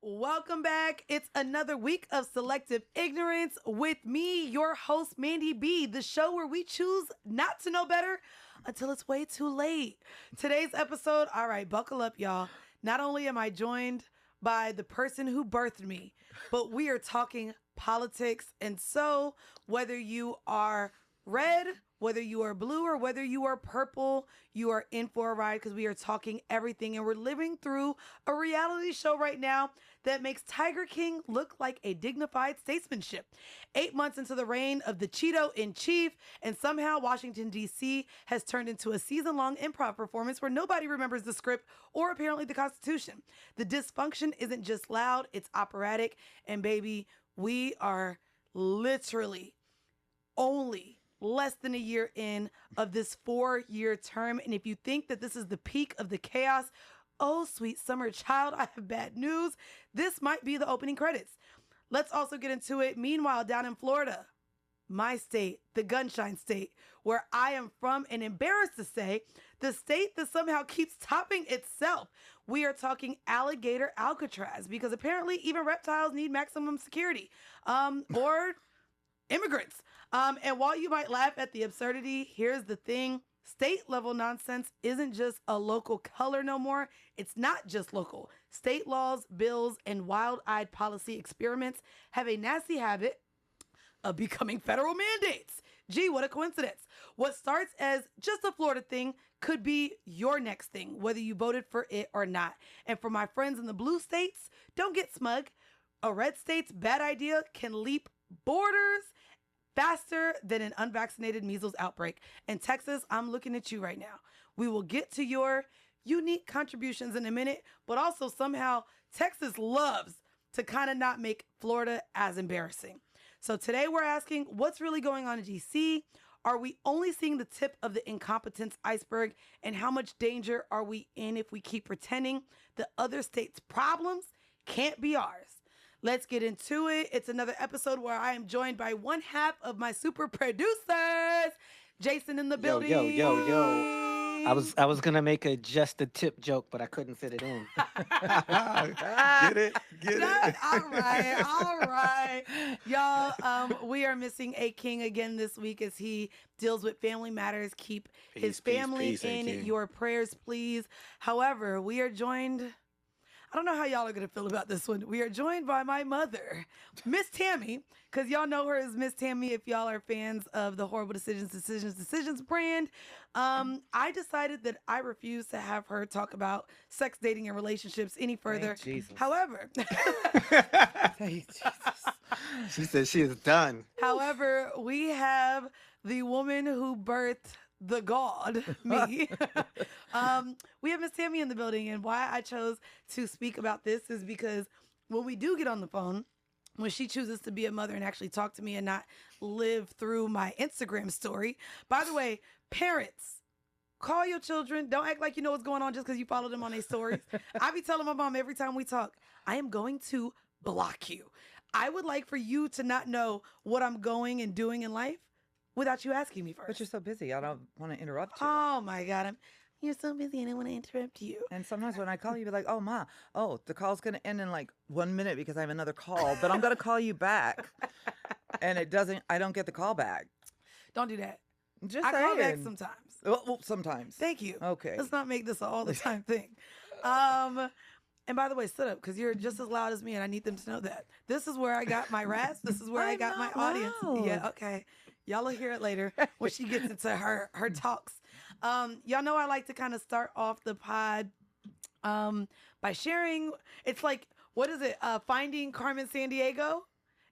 Welcome back. It's another week of Selective Ignorance with me, your host, Mandii B, the show where we choose not to know better until it's way too late. Today's episode, all right, buckle up, y'all. Not only am I joined by the person who birthed me, but we are talking politics. And so, whether you are red, whether you are blue, or whether you are purple, you are in for a ride because we are talking everything. And we're living through a reality show right now that makes Tiger King look like a dignified statesmanship. 8 months into the reign of the Cheeto in chief, and somehow Washington, D.C. has turned into a season-long improv performance where nobody remembers the script or apparently the Constitution. The dysfunction isn't just loud, it's operatic. And baby, we are literally only less than a year in of this 4-year term. And if you think that this is the peak of the chaos, oh, sweet summer child, I have bad news. This might be the opening credits. Let's also get into it. Meanwhile, down in Florida, my state, the Gunshine State, where I am from, and embarrassed to say, the state that somehow keeps topping itself. We are talking Alligator Alcatraz, because apparently even reptiles need maximum security, or immigrants. And while you might laugh at the absurdity, here's the thing. State level nonsense isn't just a local color no more. It's not just local. State laws, bills, and wild-eyed policy experiments have a nasty habit of becoming federal mandates. Gee, what a coincidence. What starts as just a Florida thing could be your next thing, whether you voted for it or not. And for my friends in the blue states, don't get smug. A red state's bad idea can leap borders faster than an unvaccinated measles outbreak. And Texas, I'm looking at you right now. We will get to your unique contributions in a minute, but also somehow Texas loves to kind of not make Florida as embarrassing. So today we're asking, what's really going on in DC? Are we only seeing the tip of the incompetence iceberg? And how much danger are we in if we keep pretending the other states' problems can't be ours? Let's get into it. It's another episode where I am joined by one half of my super producers, Jason in the building. Yo. I was gonna make a just a tip joke, but I couldn't fit it in. Get it? Get it? All right. Y'all, we are missing A King again this week as he deals with family matters. Keep his family peace, in A-King. your prayers, please. However, we are joined, I don't know how y'all are going to feel about this one. We are joined by my mother, Miss Tammy, because y'all know her as Miss Tammy if y'all are fans of the Horrible Decisions brand. I decided that I refuse to have her talk about sex, dating, and relationships any further. Jesus. However, Hey, Jesus. She said she is done. we have the woman who birthed the god, me. We have Miss Tammy in the building, and why I chose to speak about this is because when we do get on the phone, when she chooses to be a mother and actually talk to me and not live through my Instagram story. By the way, parents, call your children. Don't act like you know what's going on just because you follow them on their stories. I be telling my mom every time we talk, I am going to block you. I would like for you to not know what I'm going and doing in life without you asking me first. But you're so busy. I don't want to interrupt you. Oh my God. You're so busy. I didn't want to interrupt you. And sometimes when I call you, be like, "Oh, Ma, the call's gonna end in like 1 minute because I have another call, but I'm gonna call you back." And I don't get the call back. Don't do that. Just I call back saying. sometimes. Well, sometimes. Thank you. Okay. Let's not make this an all the time thing. And by the way, sit up because you're just as loud as me, and I need them to know that. This is where I got my rasp. This is where I I'm got my not audience. loud. Yeah, okay. Y'all will hear it later when she gets into her talks. Y'all know I like to kind of start off the pod by sharing. It's like, what is it? Finding Carmen Sandiego?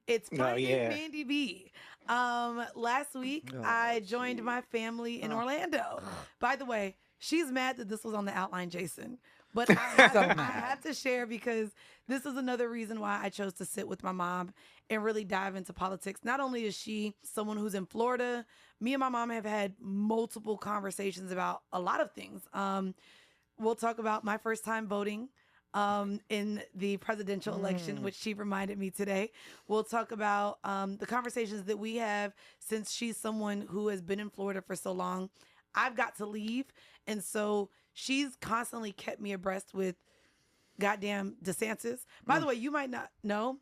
It's Finding yeah. Mandii B. Last week, I joined my family in Orlando. By the way, she's mad that this was on the outline, Jason. But I have to share because this is another reason why I chose to sit with my mom and really dive into politics. Not only is she someone who's in Florida, me and my mom have had multiple conversations about a lot of things. We'll talk about my first time voting in the presidential election, which she reminded me today. We'll talk about the conversations that we have since she's someone who has been in Florida for so long. I've got to leave. And so she's constantly kept me abreast with goddamn DeSantis. By the way, you might not know.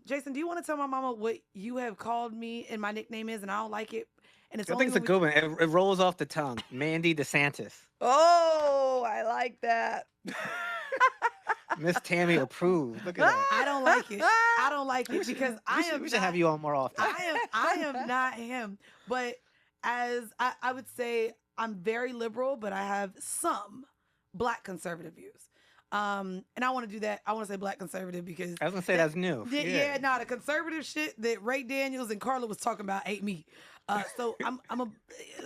Jason, do you want to tell my mama what you have called me and my nickname is, and I don't like it? And it's I think it's a good one. It rolls off the tongue. Mandii DeSantis. Oh, I like that. Miss Tammy approved. Look at that. I don't like it. I don't like it because We should have you on more often. I am not him. But as I would say, I'm very liberal, but I have some Black conservative views. And I want to do that. I want to say Black conservative because I was gonna say that's new. Yeah, the conservative shit that Ray Daniels and Carla was talking about ain't me. So I'm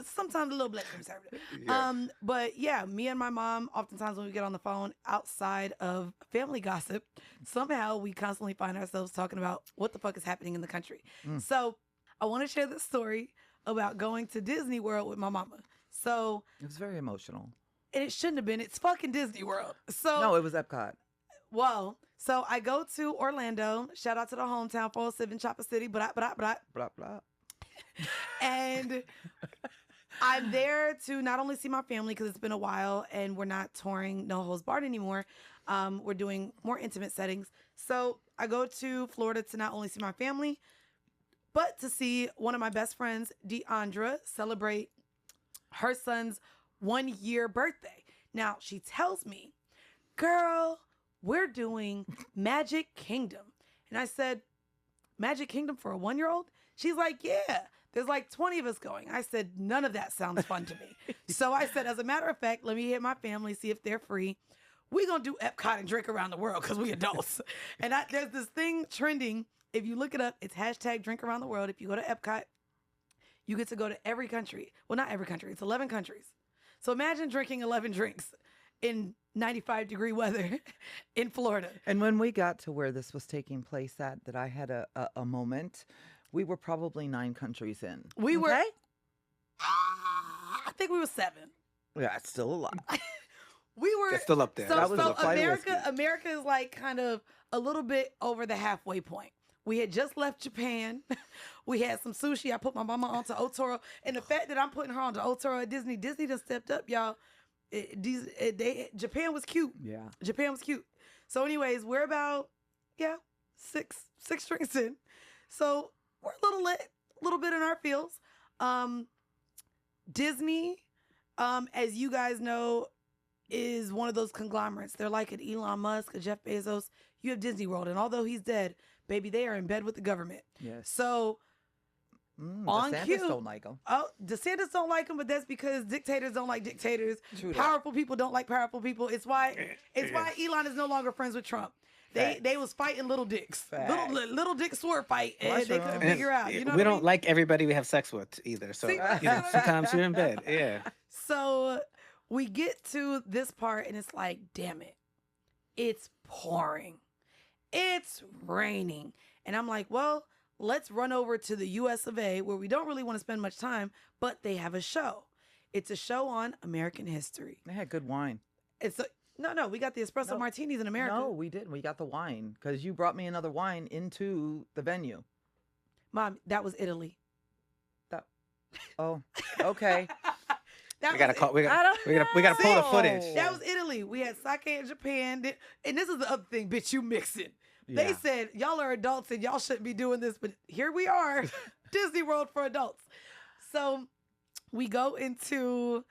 sometimes a little Black conservative. Yeah. But yeah, me and my mom, oftentimes when we get on the phone outside of family gossip, somehow we constantly find ourselves talking about what the fuck is happening in the country. So I want to share this story about going to Disney World with my mama. So It was very emotional. and it shouldn't have been. It's fucking Disney World. So No, it was Epcot. well, so I go to Orlando. Shout out to the hometown 407 Chopper City. Blah. Blah, blah. And I'm there to not only see my family because it's been a while and we're not touring No Holds Barred anymore. We're doing more intimate settings. So I go to Florida to not only see my family, but to see one of my best friends, Deandra, celebrate her son's 1-year birthday. Now, she tells me, girl, we're doing Magic Kingdom. And I said, Magic Kingdom for a 1-year-old? She's like, yeah, there's like 20 of us going. I said, none of that sounds fun to me. So I said, as a matter of fact, let me hit my family, see if they're free. We're going to do Epcot and drink around the world because we adults. And there's this thing trending. If you look it up, it's hashtag drink around the world. If you go to Epcot, you get to go to every country. Well, not every country. It's 11 countries. So imagine drinking 11 drinks in 95-degree weather in Florida. And when we got to where this was taking place at, that I had a moment, we were probably 9 countries in. We were, Okay? I think we were 7. Yeah, it's still a lot. We were It's still up there. So, That was so a flight of America is like kind of a little bit over the halfway point. We had just left Japan. We had some sushi. I put my mama onto Otoro. And the fact that I'm putting her onto Otoro at Disney just stepped up, y'all. Japan was cute. Yeah. Japan was cute. So anyways, we're about, six drinks in. So we're a little lit, a little bit in our feels. Disney, as you guys know, is one of those conglomerates. They're like an Elon Musk, a Jeff Bezos. You have Disney World. And although he's dead, baby, they are in bed with the government. Yes. So on DeSantis cue. don't like them. Oh, DeSantis don't like him, but that's because dictators don't like dictators. True that. Powerful people don't like powerful people. It's why Elon is no longer friends with Trump. They was fighting little dicks. Facts. Little dick sword fight, and Well, they sure. couldn't And figure out. You know we what I don't mean? like everybody we have sex with either. So See? sometimes you're in bed. Yeah. So we get to this part, and it's like, damn it, it's pouring, it's raining, and I'm like, well, let's run over to the U.S. of A. where we don't really want to spend much time, but they have a show. It's a show on American history. They had good wine. It's no, we got the espresso No. martinis in America. No, we didn't. We got the wine because you brought me another wine into the venue. Mom, that was Italy. Oh, okay. That We gotta was call. We I don't gotta pull the know. footage. That was Italy. We had sake in Japan. And this is the other thing, bitch, you mixing. They Yeah. said, y'all are adults and y'all shouldn't be doing this, but here we are, Disney World for adults. So we go into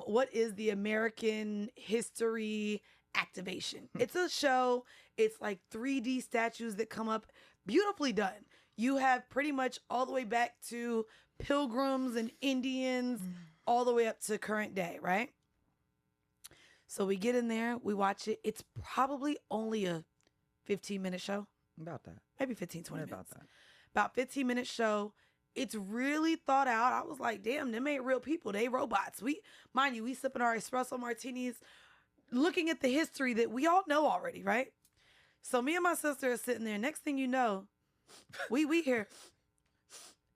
what is the American History Activation. It's a show. It's like 3D statues that come up, beautifully done. You have pretty much all the way back to Pilgrims and Indians, all the way up to current day, right? So we get in there, we watch it. It's probably only a 15-minute show, About that. maybe 15, 20 About minutes. that. About 15-minute show. It's really thought out. I was like, damn, them ain't real people. They robots. Mind you, we sipping our espresso martinis, looking at the history that we all know already, right? So me and my sister are sitting there. Next thing you know, we hear,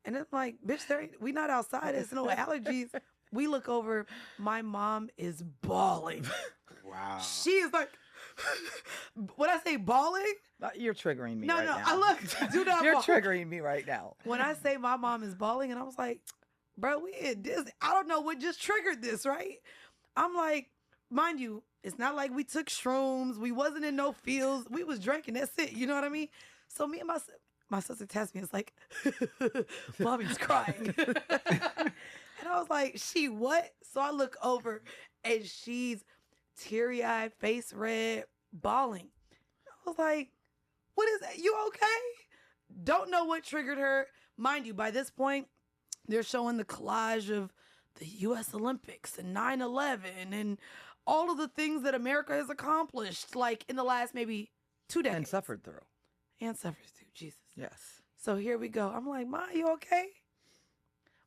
and it's like, bitch, we not outside. There's no allergies. We look over. My mom is bawling. Wow. She is like, when I say bawling, You're triggering me no, right no, now. I look, do not You're bawl. triggering me right now. When I say my mom is bawling, and I was like, bro, we at Disney. I don't know what just triggered this, right? I'm like, mind you, It's not like we took shrooms. We wasn't in no fields. We was drinking. That's it. You know what I mean? So me and my sister texts me. It's like, mommy's crying. And I was like, she what? So I look over and she's teary-eyed, face red, bawling. I was like, what is that? You okay? Don't know what triggered her. Mind you, by this point, they're showing the collage of the U.S. Olympics and 9/11 and all of the things that America has accomplished, like in the last maybe 2 decades. And suffered through. And suffers too, Jesus. Yes. So here we go. I'm like, Mom, you okay?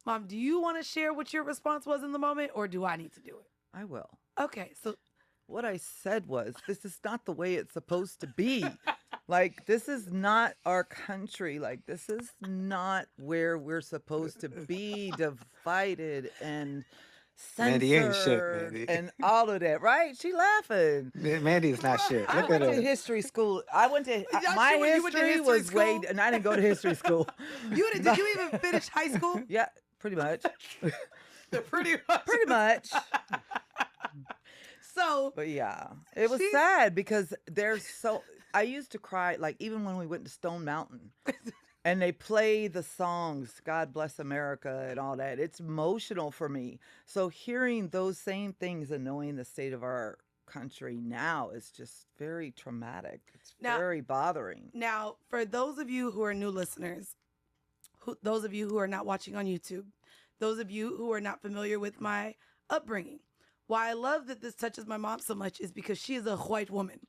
Mom, do you want to share what your response was in the moment, or do I need to do it? I will. Okay, so What I said was, this is not the way it's supposed to be. Like, this is not our country. Like, this is not where we're supposed to be, divided and censored Mandii ain't shit, Mandii. and all of that, right? She laughing. Mandii is not shit. I Look went at to her. history school. I went to Y'all my sure you went to history history was way, school? and I didn't go to history school. did you even finish high school? Yeah, pretty much. Pretty much. Pretty much. So, But yeah, it was She- sad because there's so. I used to cry, like, even when we went to Stone Mountain and they play the songs, God Bless America and all that. It's emotional for me. So hearing those same things and knowing the state of our country now is just very traumatic. It's Now- very bothering. now, for those of you who are new listeners, those of you who are not watching on YouTube, those of you who are not familiar with my upbringing, why I love that this touches my mom so much is because she is a white woman.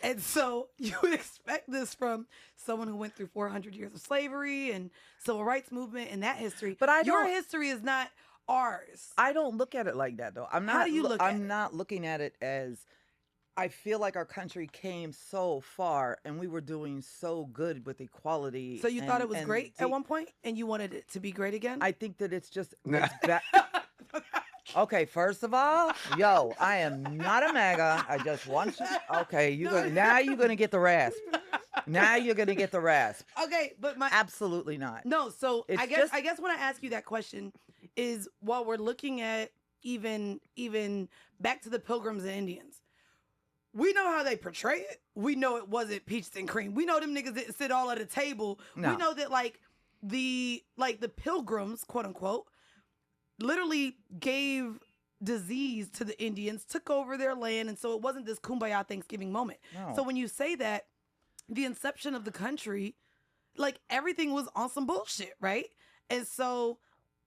And so you would expect this from someone who went through 400 years of slavery and civil rights movement and that history. But I your don't- history is not ours. I don't look at it like that, though. I'm not. How do you look at I'm it? not looking at it as. I feel like our country came so far, and we were doing so good with equality. So you thought it was and great at one point and you wanted it to be great again? I think that it's just. Nah. It's okay, first of all, yo, I am not a MAGA. I just want you. Okay, now you're gonna get the rasp. Now you're gonna get the rasp. Okay, but my Absolutely not. no. So It's I just- guess when I ask you that question is while we're looking at even back to the Pilgrims and Indians, we know how they portray it. We know it wasn't peaches and cream. We know them niggas didn't sit all at a table. No. We know that the Pilgrims, quote unquote, literally gave disease to the Indians, took over their land, and so it wasn't this kumbaya Thanksgiving moment. No. So when you say that, the inception of the country, like everything was on some bullshit, right? And so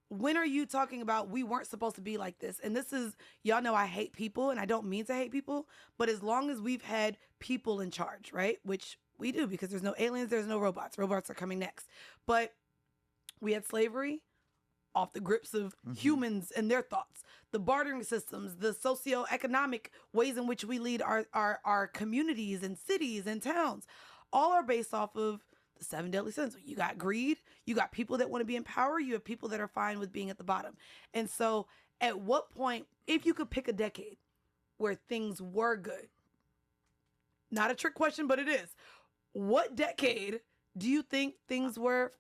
when are you talking about we weren't supposed to be like this? And this is, y'all know I hate people and I don't mean to hate people, but as long as we've had people in charge, right? Which we do because there's no aliens, there's no robots. Robots are coming next. But we had slavery off the grips of humans and their thoughts, the bartering systems, the socioeconomic ways in which we lead our communities and cities and towns, all are based off of the 7 deadly sins. You got greed, you got people that want to be in power, you have people that are fine with being at the bottom. And so at what point, if you could pick a decade where things were good, not a trick question, but it is, what decade do you think things were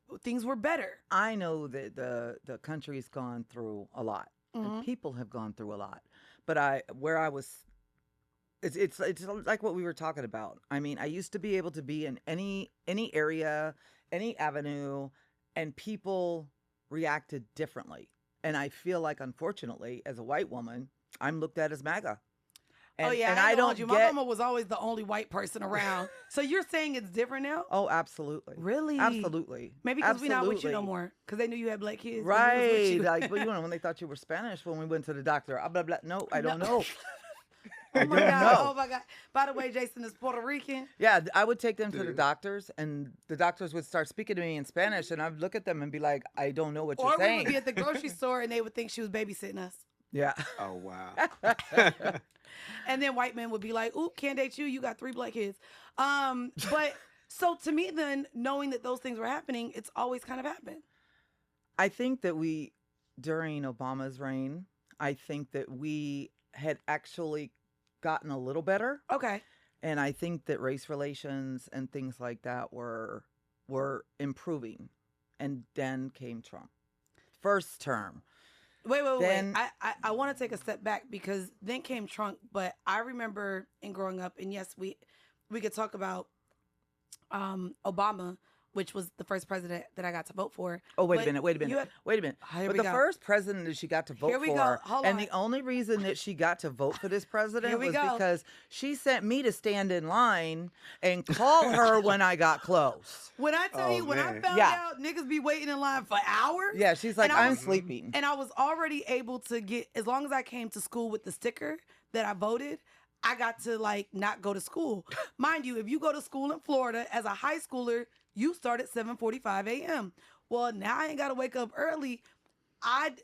better? I know that the country's gone through a lot, and people have gone through a lot. But it's like what we were talking about. I mean, I used to be able to be in any area, any avenue, and people reacted differently. And I feel like, unfortunately, as a white woman, I'm looked at as MAGA. And, oh yeah, and I I don't don't you. get. My mama was always the only white person around. So you're saying it's different now? Oh, absolutely. Really? Absolutely. Maybe because we're not with you no Absolutely. more. Because they knew you had black kids. when we was with Right. you. Like, but you know, when they thought you were Spanish when we went to the doctor. Blah, blah. No, I don't know. Oh I my don't God. know. Oh my God. By the way, Jason is Puerto Rican. Yeah, I would take them to the doctors, and the doctors would start speaking to me in Spanish, and I'd look at them and be like, I don't know what Or you're we saying. would be at the grocery store and they would think she was babysitting us. Yeah. Oh wow. And then white men would be like, ooh, can't date you. You got 3 black kids. But so to me then, knowing that those things were happening, it's always kind of happened. I think that during Obama's reign, I think that we had actually gotten a little better. Okay. And I think that race relations and things like that were improving. And then came Trump. First term. Wait. Then- I want to take a step back because then came Trump. But I remember in growing up, and yes, we could talk about Obama, which was the first president that I got to vote for. Oh, wait But a minute. Wait a you minute. had- Wait a minute. Here But we the go. first president that she got to vote Here we go. for, Hold and on. the only reason that she got to vote for this Here president we was go. because she sent me to stand in line and call her when I got close. When I tell Oh, you, when I man. found Yeah. out niggas be waiting in line for hours. Yeah, she's like, And I I'm was- sleeping. And I was already able to get, as long as I came to school with the sticker that I voted, I got to like not go to school. Mind you, if you go to school in Florida as a high schooler, you start at 7:45 a.m. Well, now I ain't got to wake up early.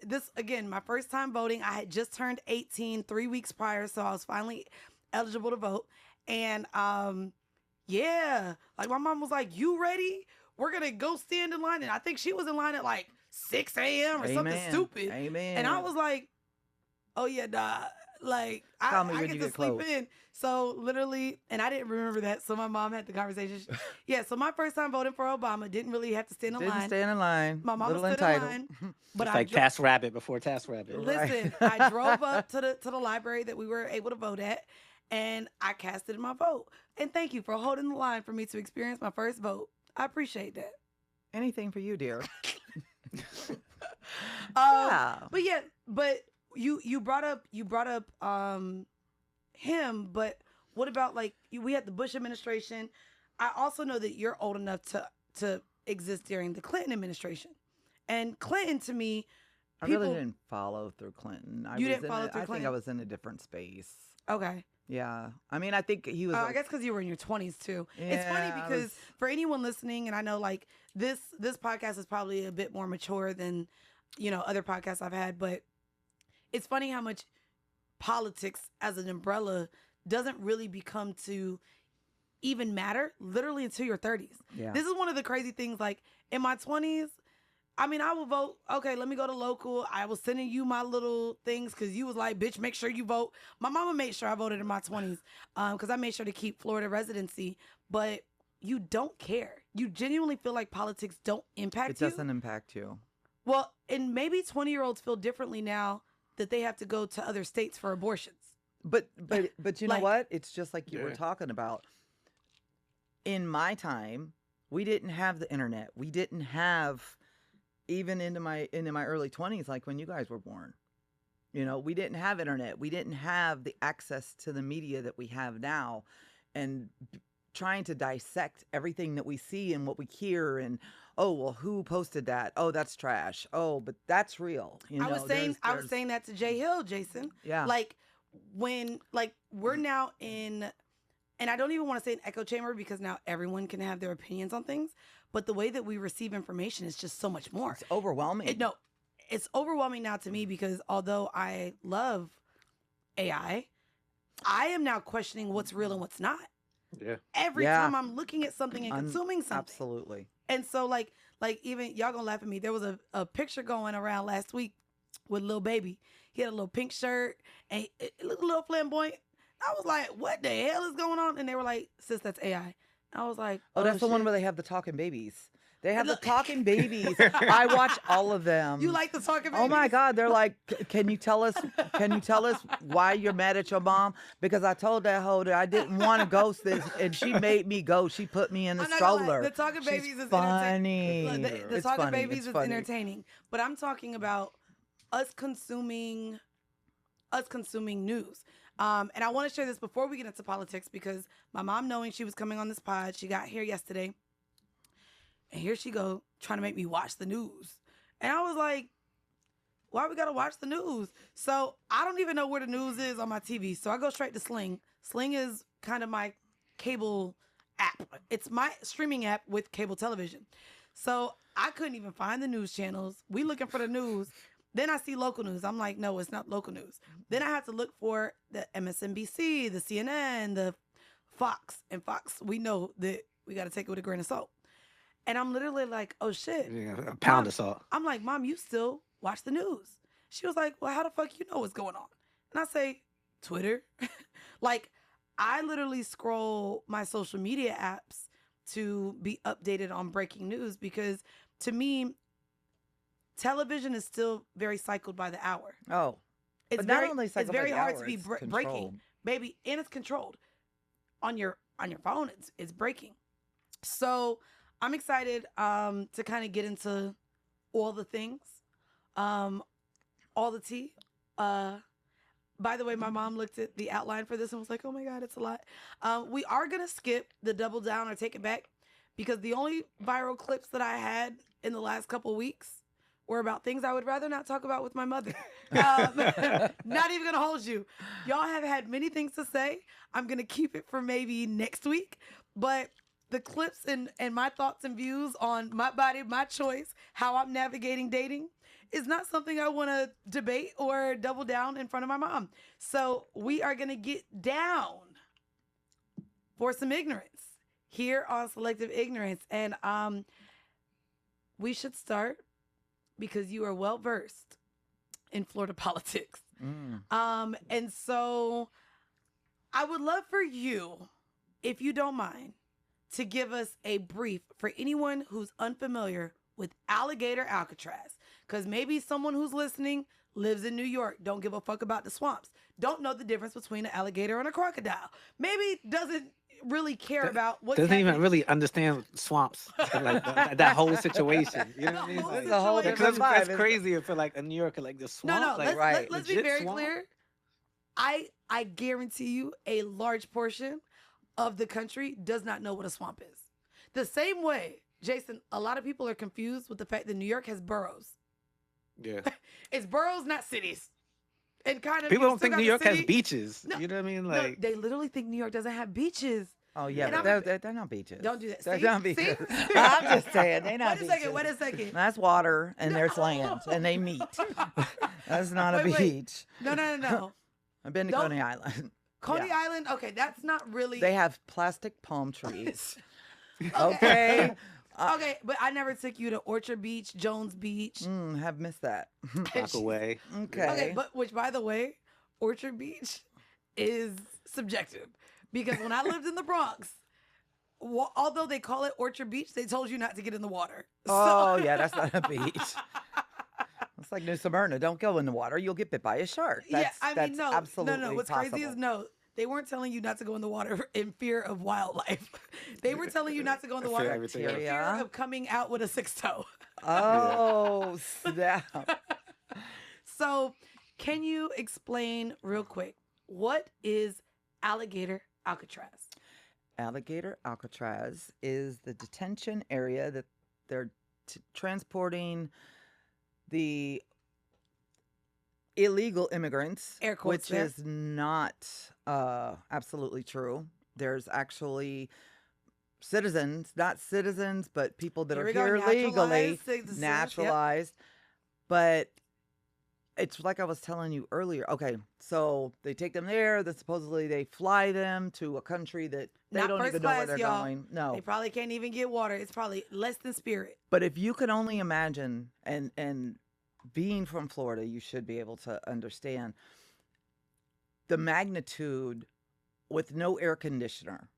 This again, my first time voting. I had just turned 18 3 weeks prior, so I was finally eligible to vote. And yeah, like my mom was like, "You ready? We're gonna go stand in line." And I think she was in line at like 6 a.m. or something Amen. stupid. Amen. And I was like, "Oh yeah, nah." Like Call me I when get you to get sleep close. in. So literally, and I didn't remember that. So my mom had the conversation. Yeah. So my first time voting for Obama, didn't really have to stand in Didn't line. stand in line. My mama Little stood in entitled. line, but It's I like dro- Task Rabbit before Task Rabbit. listen. I drove up to the library that we were able to vote at, and I casted my vote. And thank you for holding the line for me to experience my first vote. I appreciate that. Anything for you, dear. Yeah. But you brought up him, but what about like we had the Bush administration? I also know that you're old enough to exist during the Clinton administration. And Clinton to me, I people really didn't follow through Clinton. You didn't follow through I think Clinton? I was in a different space. okay. Yeah. I mean, I think he was. I guess because you were in your 20s too. It's funny Yeah, I because was- for anyone listening, and I know like this podcast is probably a bit more mature than other podcasts I've had, but it's funny how much politics as an umbrella doesn't really become to even matter literally until your 30s. Yeah. This is one of the crazy things. Like in my 20s, I mean, I will vote. Okay, let me go to local. I was sending you my little things because you was like, bitch, make sure you vote. My mama made sure I voted in my 20s because I made sure to keep Florida residency. But you don't care. You genuinely feel like politics don't impact It you. doesn't impact you. Well, and maybe 20-year-olds feel differently now that they have to go to other states for abortions. But you know Like- what? It's just like you were Yeah. talking about. In my time, we didn't have the internet. We didn't have even into my early 20s, like when you guys were born. We didn't have internet. We didn't have the access to the media that we have now, and trying to dissect everything that we see and what we hear, and oh well, who posted that? Oh, that's trash. Oh, but that's real. I was saying that to Jay Hill, Jason. Yeah. Like when we're now in, and I don't even want to say an echo chamber because now everyone can have their opinions on things, but the way that we receive information is just so much more. It's overwhelming. It's overwhelming now to me because although I love AI, I am now questioning what's real and what's not. Yeah. Every Yeah. time I'm looking at something and consuming something. Absolutely. And so like even y'all gonna laugh at me. There was a picture going around last week with Lil Baby. He had a little pink shirt and it looked a little flamboyant. I was like, what the hell is going on? And they were like, sis, that's AI. I was like, Oh, that's the one shit. where they have the talking babies. They have the Look- talking babies. I watch all of them. You like the talking babies? Oh my God! They're like, can you tell us? Can you tell us why you're mad at your mom? Because I told that hoe that I didn't want to ghost this, and she made me go. She put me in the I'm not gonna lie, stroller. the talking She's babies is funny. entertaining. Look, the It's talking funny. babies It's is funny. entertaining. But I'm talking about us consuming news. And I want to share this before we get into politics because my mom, knowing she was coming on this pod, she got here yesterday, and here she go trying to make me watch the news. And I was like, why we gotta watch the news? So I don't even know where the news is on my TV. So I go straight to Sling. Sling is kind of my cable app. It's my streaming app with cable television. So I couldn't even find the news channels. We looking for the news. Then I see local news. I'm like, no, it's not local news. Then I have to look for the MSNBC, the CNN, the Fox. And Fox, we know that we got to take it with a grain of salt. And I'm literally like, oh shit. Yeah, a pound of salt. I'm like, Mom, you still watch the news? She was like, well, how the fuck you know what's going on? And I say, Twitter. Like, I literally scroll my social media apps to be updated on breaking news because to me, television is still very cycled by the hour. Oh, It's but very, not only it's cycled by very the hard hour, to be it's breaking, controlled. baby, and it's controlled on your phone. It's breaking. So I'm excited to kind of get into all the things, all the tea. By the way, my mom looked at the outline for this and was like, "Oh my God, it's a lot." We are gonna skip the double down or take it back because the only viral clips that I had in the last couple weeks were about things I would rather not talk about with my mother. Not even gonna hold you. Y'all have had many things to say. I'm gonna keep it for maybe next week, but the clips and my thoughts and views on my body, my choice, how I'm navigating dating is not something I want to debate or double down in front of my mom. So we are going to get down for some ignorance here on Selective Ignorance. And we should start because you are well versed in Florida politics. And so I would love for you, if you don't mind, to give us a brief for anyone who's unfamiliar with Alligator Alcatraz. Because maybe someone who's listening lives in New York, don't give a fuck about the swamps, don't know the difference between an alligator and a crocodile, maybe doesn't really care about what's Doesn't even happening. really understand swamps, like that whole situation. You know what I mean? The whole Like, It's a whole situation. different that's, vibe. that's crazy for like a New Yorker, like the swamp. No, like, let's be legit very swamp. clear. I guarantee you a large portion of the country does not know what a swamp is. The same way, Jason, a lot of people are confused with the fact that New York has boroughs. Yeah. It's boroughs, not cities. And kind of People you don't still think got New the York has city- beaches. No, You know what I mean? No, Like, they literally think New York doesn't have beaches. Oh yeah, And but I'm- they're not beaches. Don't do that. They're See? not See? beaches. I'm just saying they're not Wait a beaches. second. Wait a second. That's water and there's land and they meet. That's not a Wait. beach. No. I've been to Don't- Coney Island. Coney Yeah. Island. Okay, that's not really. They have plastic palm trees. Okay. Okay. Okay, but I never took you to Orchard Beach, Jones Beach. Have missed that. Rockaway. Okay. Okay, but which, by the way, Orchard Beach is subjective because when I lived in the Bronx, although they call it Orchard Beach, they told you not to get in the water. Oh yeah, that's not a beach. It's like New Smyrna. Don't go in the water. You'll get bit by a shark. That's, no, absolutely no. What's possible. crazy is no. They weren't telling you not to go in the water in fear of wildlife. They were telling you not to go in the Fear water in everything fear else. of coming out with a 6-toe. Oh snap! So, can you explain real quick what is Alligator Alcatraz? Alligator Alcatraz is the detention area that they're transporting the illegal immigrants, Air quotes which there. is not absolutely true. There's actually citizens, not citizens, but people that Here are we go, here legally, naturalized citizens, yep. naturalized. But it's like I was telling you earlier. Okay, so they take them there. Then supposedly they fly them to a country that they Not don't first even know where class, they're y'all. going. No, They probably can't even get water. It's probably less than Spirit. but if you can only imagine, and being from Florida, you should be able to understand the magnitude with no air conditioner.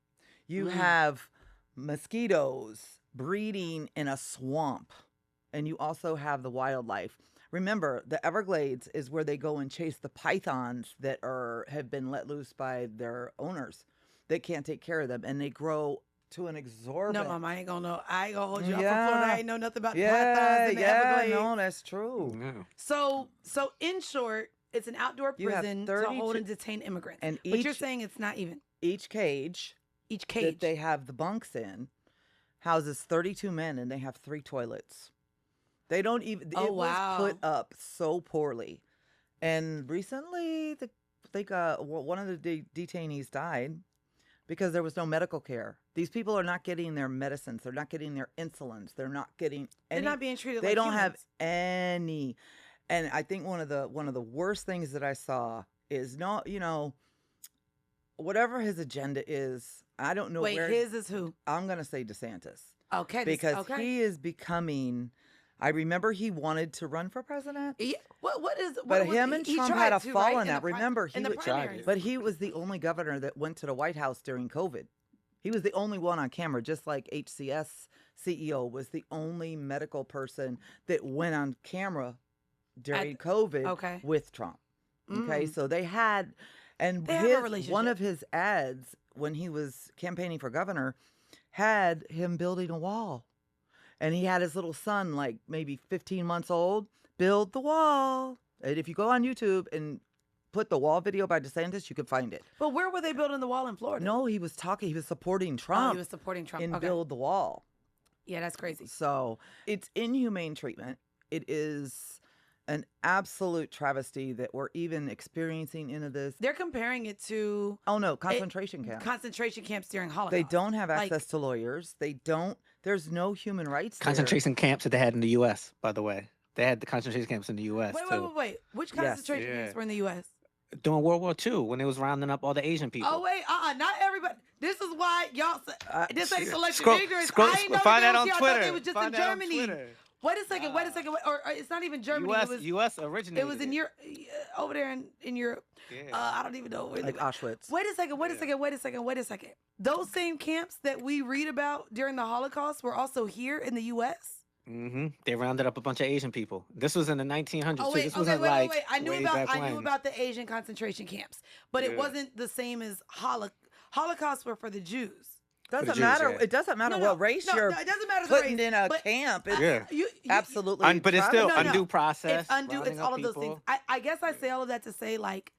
You have mosquitoes breeding in a swamp, and you also have the wildlife. Remember, the Everglades is where they go and chase the pythons that have been let loose by their owners. They can't take care of them, and they grow to an No, exorbitant. Mom, I ain't gonna hold you up from Yeah. Florida. I ain't know nothing about Yeah, pythons in the Everglades. no, that's true. Yeah. So in short, it's an outdoor You have prison to 32 hold and detain immigrants. and but you're each- saying it's not even. Each cage Each cage. that they have the bunks in houses 32 men, and they have 3 toilets. They don't even. Oh, It wow. was put up so poorly, and recently, one of the detainees died because there was no medical care. These people are not getting their medicines. They're not getting their insulins. They're not getting. They're Any, not being treated they like don't have humans. any. And I think one of the worst things that I saw is whatever his agenda is. I don't know Wait, where. his is who? I'm gonna say DeSantis Okay. because okay. he is becoming. I remember he wanted to run for president, Yeah, what is? What but was, him and he Trump tried had a to, right? falling In out. the pri- Remember, in the was, primaries. but he was the only governor that went to the White House during COVID. He was the only one on camera, just like HCS CEO was the only medical person that went on camera during COVID with Trump. Okay, so they had, and They have a relationship. one of his ads when he was campaigning for governor had him building a wall. And he had his little son, like maybe 15 months old, build the wall. And if you go on YouTube and put the wall video by DeSantis, you can find it. But where were they building the wall in Florida? No, he was supporting Trump. Oh, he was supporting Trump. In Build the Wall. Yeah, that's crazy. So it's inhumane treatment. It is an absolute travesty that we're even experiencing into this. They're comparing it to concentration camps. Concentration camps during Holocaust. They don't have access to lawyers. They don't. There's no human rights. Concentration camps that they had in the U.S. By the way, they had the concentration camps in the U.S. Wait. Which concentration camps were in the U.S.? During World War II, when they was rounding up all the Asian people. Oh wait, not everybody. This is why y'all. This ain't selective ignorance. Scroll, I ain't know find that was on here. I Twitter. thought it was just Find in that on Germany. Twitter. Wait a second. Or it's not even Germany. U.S. originated. It was in Europe, over there in Europe. Yeah. I don't even know where. Like Auschwitz. Wait a second. Those same camps that we read about during the Holocaust were also here in the U.S. Mm-hmm. They rounded up a bunch of Asian people. This was in the 1900s. Oh so wait, this okay, wasn't wait. like I knew way about back when. the Asian concentration camps, but it wasn't the same as Holocaust were for the Jews. Doesn't matter. Yeah. It doesn't matter what race you're it doesn't matter the putting race, in a but camp. It's you, absolutely. But it's still No. undue process. It's undue. It's rounding all up of those things. people. I guess I say all of that to say, like,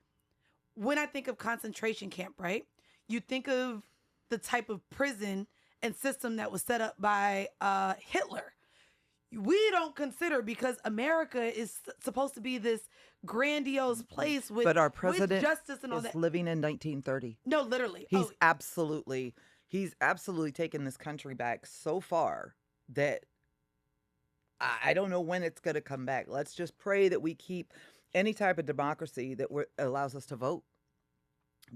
when I think of concentration camp, right? You think of the type of prison and system that was set up by Hitler. We don't consider, because America is supposed to be this grandiose place with, but our with president justice and all is that. living in 1930. No, literally. He's absolutely taken this country back so far that I don't know when it's going to come back. Let's just pray that we keep any type of democracy that allows us to vote,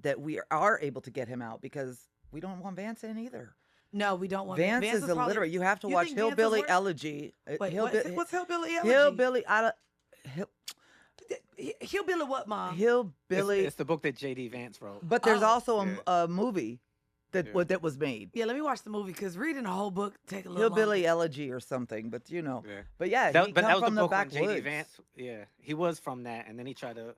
that we are able to get him out, because we don't want Vance in either. No, we don't want Vance is illiterate. You have to watch Hillbilly Elegy. Wait, what's Hillbilly Elegy? Hillbilly what, Mom? Hillbilly. It's the book that J.D. Vance wrote. But there's also a movie that was made. Yeah, let me watch the movie, because reading a whole book take a little Hillbilly longer. Elegy or something. But Yeah. But yeah, that he was come the from the book when J.D. backwoods. Vance. Yeah, he was from that, and then he tried to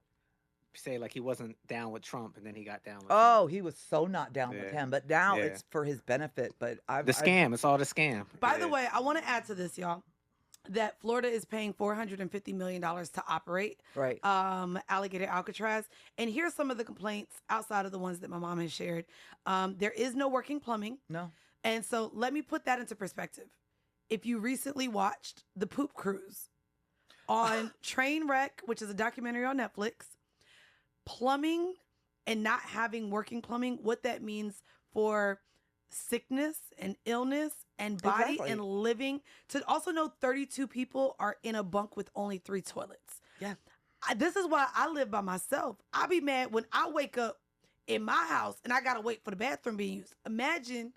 say like he wasn't down with Trump, and then he got down with Trump. Oh, he was so not down with him, but now Yeah. it's for his benefit. But It's all the scam. By the way, I want to add to this, y'all, that Florida is paying $450 million to operate right. Alligator Alcatraz. And here's some of the complaints outside of the ones that my mom has shared. There is no working plumbing. No. And so let me put that into perspective. If you recently watched The Poop Cruise on Trainwreck, which is a documentary on Netflix, plumbing and not having working plumbing, what that means for sickness and illness and body and living. To also know 32 people are in a bunk with only 3 toilets. Yeah. This is why I live by myself. I be mad when I wake up in my house and I gotta wait for the bathroom being used. Imagine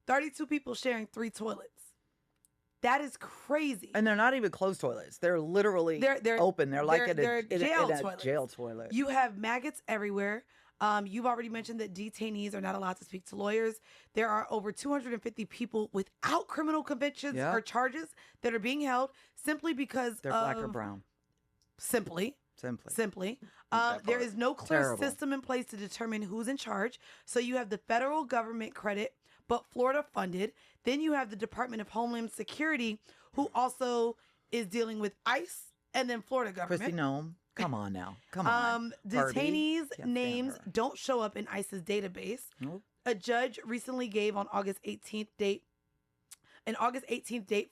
32 people sharing 3 toilets. That is crazy. And they're not even closed toilets. They're literally they're open. They're like in a jail toilet. You have maggots everywhere. You've already mentioned that detainees are not allowed to speak to lawyers. There are over 250 people without criminal convictions or charges that are being held simply because they're black or brown. Simply. There is no clear system in place to determine who's in charge. So you have the federal government credit, but Florida funded. Then you have the Department of Homeland Security, who also is dealing with ICE, and then Florida government. Christy Nome, come on now. Come on. Detainees' names don't show up in ICE's database. Nope. A judge recently gave an August 18th date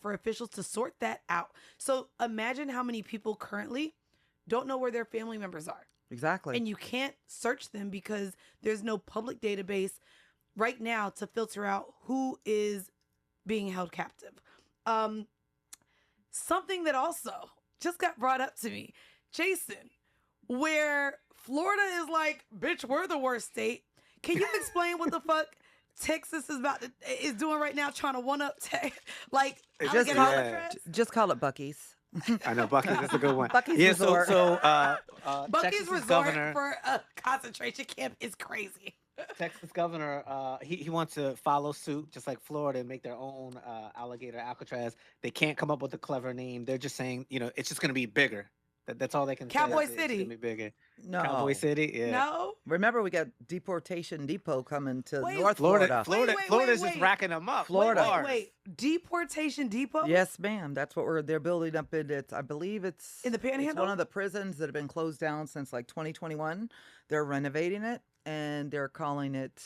for officials to sort that out. So imagine how many people currently don't know where their family members are. Exactly. And you can't search them because there's no public database right now to filter out who is being held captive. Something that also just got brought up to me, Jason, where Florida is like, bitch, we're the worst state. Can you explain what the fuck Texas is doing right now, trying to one up like just call it Buc-ee's. I know Buc-ee's. That's a good one. Buc-ee's Resort. Buc-ee's Texas's Resort governor, for a concentration camp is crazy. Texas governor, he wants to follow suit, just like Florida, and make their own Alligator Alcatraz. They can't come up with a clever name. They're just saying, it's just going to be bigger. That's all they can say. Cowboy It's going City. to be bigger. No. Cowboy City, yeah. No. Remember, we got Deportation Depot coming to Wait, North Florida, Florida. Florida's wait. just racking them up. Florida. Wait. Deportation Depot? Yes, ma'am. That's what they're building up in. I believe it's In the It's Panhandle? one of the prisons that have been closed down since like 2021. They're renovating it and they're calling it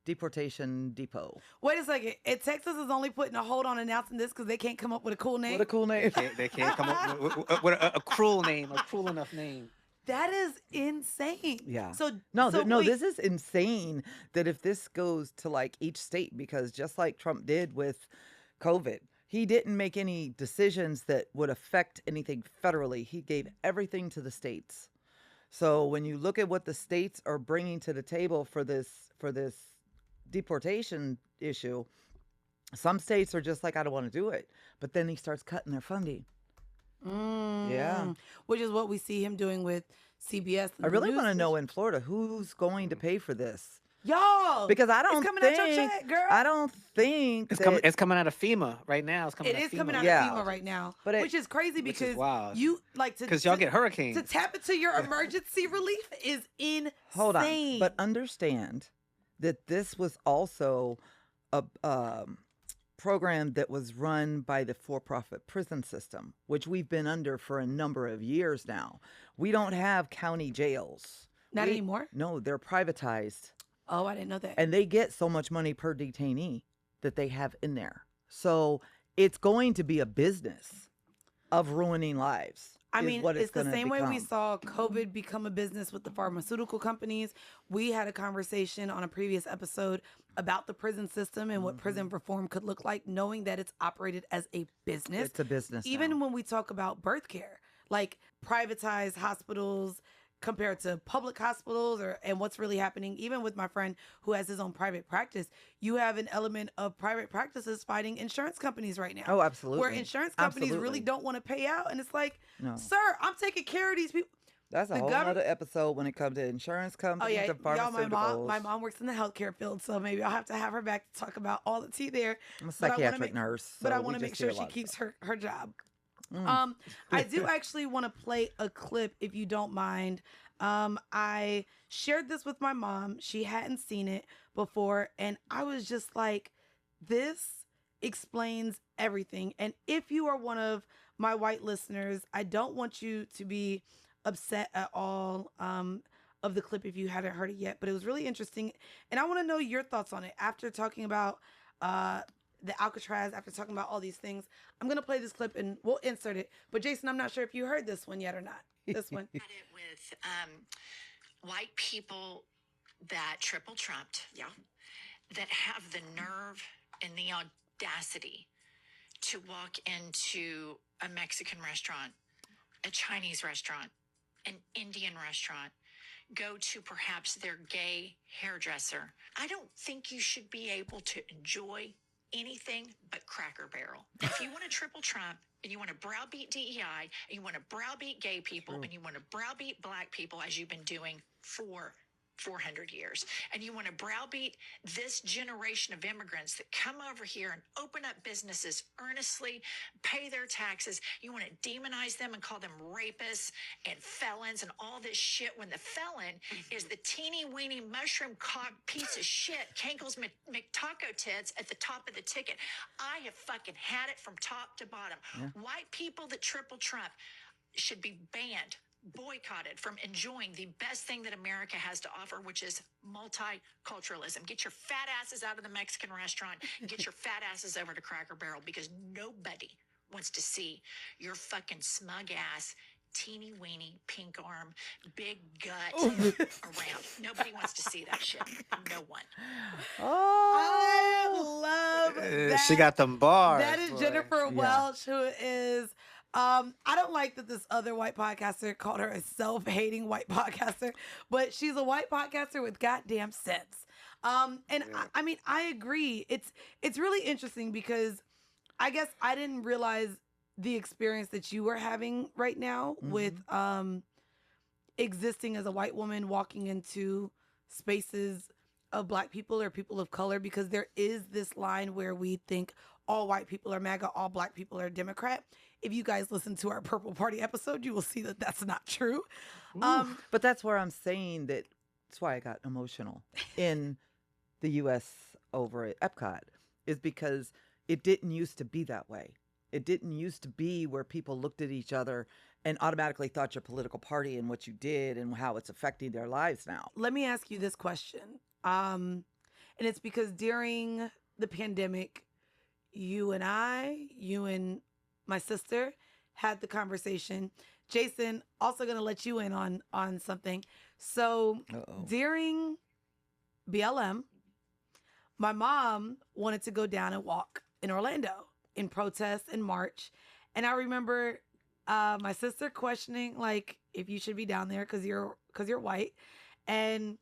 Deportation Depot. Wait a second. Texas is only putting a hold on announcing this because they can't come up with a cool name? What a cool name! They can't come up with a cruel name, a cruel enough name. That is insane. Yeah. So No, wait, this is insane that if this goes to like each state, because just like Trump did with COVID, he didn't make any decisions that would affect anything federally. He gave everything to the states. So when you look at what the states are bringing to the table for this deportation issue, some states are just like, I don't want to do it. But then he starts cutting their funding. Yeah. Which is what we see him doing with CBS. I really want to know in Florida who's going to pay for this. Y'all. Because I don't it's coming think, out your check, girl. I don't think It's coming out of FEMA right now. It is coming out Yeah. of FEMA right now, But which is crazy Which is because wild. you like to Because y'all get hurricanes. to tap into your emergency relief is insane. Hold on. But understand that this was also a program that was run by the for-profit prison system, which we've been under for a number of years now. We don't have county jails. Not anymore? No, they're privatized. Oh, I didn't know that. And they get so much money per detainee that they have in there. So it's going to be a business of ruining lives. I mean, what it's the gonna same way we become. saw COVID become a business with the pharmaceutical companies. We had a conversation on a previous episode about the prison system and what prison reform could look like, knowing that it's operated as a business. It's a business. Even now. when we talk about birth care, like privatized hospitals compared to public hospitals and what's really happening, even with my friend who has his own private practice, you have an element of private practices fighting insurance companies right now. Oh, absolutely. Where insurance companies really Absolutely. don't want to pay out. And it's like, No. sir, I'm taking care of these people. That's a the whole government- other episode when it comes to insurance Oh companies yeah, and y'all, pharmaceuticals. my mom works in the healthcare field, so maybe I'll have to have her back to talk about all the tea there. I'm a But I wanna psychiatric make- nurse. But I so want to we make just hear sure a she lot of keeps stuff. her job. Mm. I do actually want to play a clip if you don't mind. I shared this with my mom. She hadn't seen it before, and I was just like, this explains everything. And if you are one of my white listeners, I don't want you to be upset at all of the clip if you hadn't heard it yet, but it was really interesting. And I want to know your thoughts on it after talking about the Alcatraz, after talking about all these things. I'm going to play this clip and we'll insert it. But Jason, I'm not sure if you heard this one yet or not. This one. At it with white people that triple trumped, that have the nerve and the audacity to walk into a Mexican restaurant, a Chinese restaurant, an Indian restaurant, go to perhaps their gay hairdresser. I don't think you should be able to enjoy anything but Cracker Barrel. If you want to triple Trump and you want to browbeat DEI and you want to browbeat gay people and you want to browbeat black people as you've been doing for 400 years, and you want to browbeat this generation of immigrants that come over here and open up businesses earnestly, pay their taxes, you want to demonize them and call them rapists and felons and all this shit when the felon is the teeny weeny mushroom cock piece of shit, Kankle's McTaco tits at the top of the ticket. I have fucking had it from top to bottom. White people that triple Trump should be banned, boycotted from enjoying the best thing that America has to offer, which is multiculturalism. Get your fat asses out of the Mexican restaurant and get your fat asses over to Cracker Barrel, because nobody wants to see your fucking smug ass, teeny weeny, pink arm, big gut around. Nobody wants to see that shit. No one. I love that. She got them bars. That is boy. Jennifer Welch, who is I don't like that this other white podcaster called her a self-hating white podcaster, but she's a white podcaster with goddamn sense. I mean, I agree. It's really interesting because I guess I didn't realize the experience that you were having right now with existing as a white woman, walking into spaces of Black people or people of color, because there is this line where we think all white people are MAGA, all Black people are Democrat. If you guys listen to our Purple Party episode, you will see that that's not true. But that's where I'm saying that. That's why I got emotional in the U.S. over at Epcot, is because it didn't used to be that way. It didn't used to be where people looked at each other and automatically thought your political party and what you did and how it's affecting their lives now. Let me ask you this question. And it's because during the pandemic, you and my sister had the conversation. Jason, also going to let you in on something. So during BLM, my mom wanted to go down and walk in Orlando in protest and march. And I remember my sister questioning, like, if you should be down there because you're white. And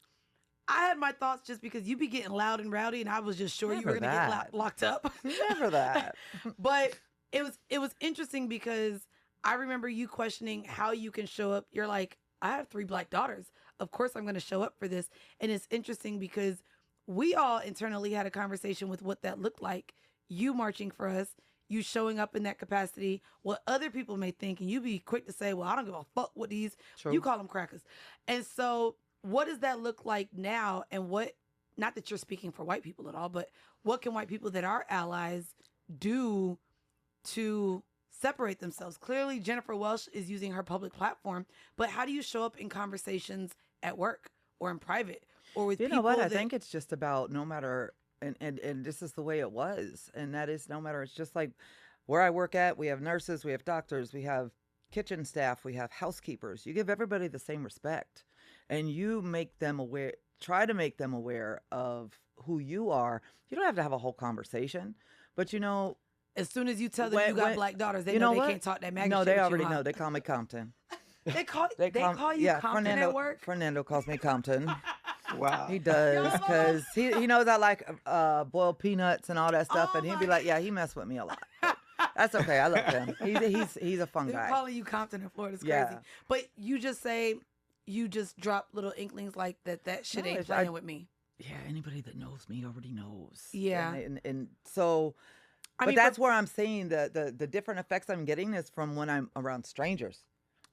I had my thoughts just because you be getting loud and rowdy, and I was just sure you were going to get locked up. Never that. But it was interesting because I remember you questioning how you can show up. You're like, I have 3 Black daughters. Of course I'm going to show up for this. And it's interesting because we all internally had a conversation with what that looked like. You marching for us, you showing up in that capacity, what other people may think, and you be quick to say, well, I don't give a fuck what these, True. you call them crackers. And so what does that look like now? And what, not that you're speaking for white people at all, but what can white people that are allies do to separate themselves? Clearly, Jennifer Welsh is using her public platform, but how do you show up in conversations at work or in private or with people? You know what? I think it's just about no matter, and this is the way it was, and that is no matter. It's just like where I work at, we have nurses, we have doctors, we have kitchen staff, we have housekeepers. You give everybody the same respect, and you make them aware, try to make them aware of who you are. You don't have to have a whole conversation, but you know, as soon as you tell them you got Black daughters, they know they can't talk that magnitude. No, they already know. They call me Compton. They call you Compton at work? Fernando calls me Compton. Wow. He does, because he knows I like boiled peanuts and all that stuff, and he'd be like, yeah, he messed with me a lot. But that's okay. I love him. He's a fun guy. Calling you Compton in Florida is crazy. Yeah. But you just drop little inklings like that shit ain't playing with me. Yeah, anybody that knows me already knows. Yeah. And so... But that's where I'm saying the different effects I'm getting is from when I'm around strangers.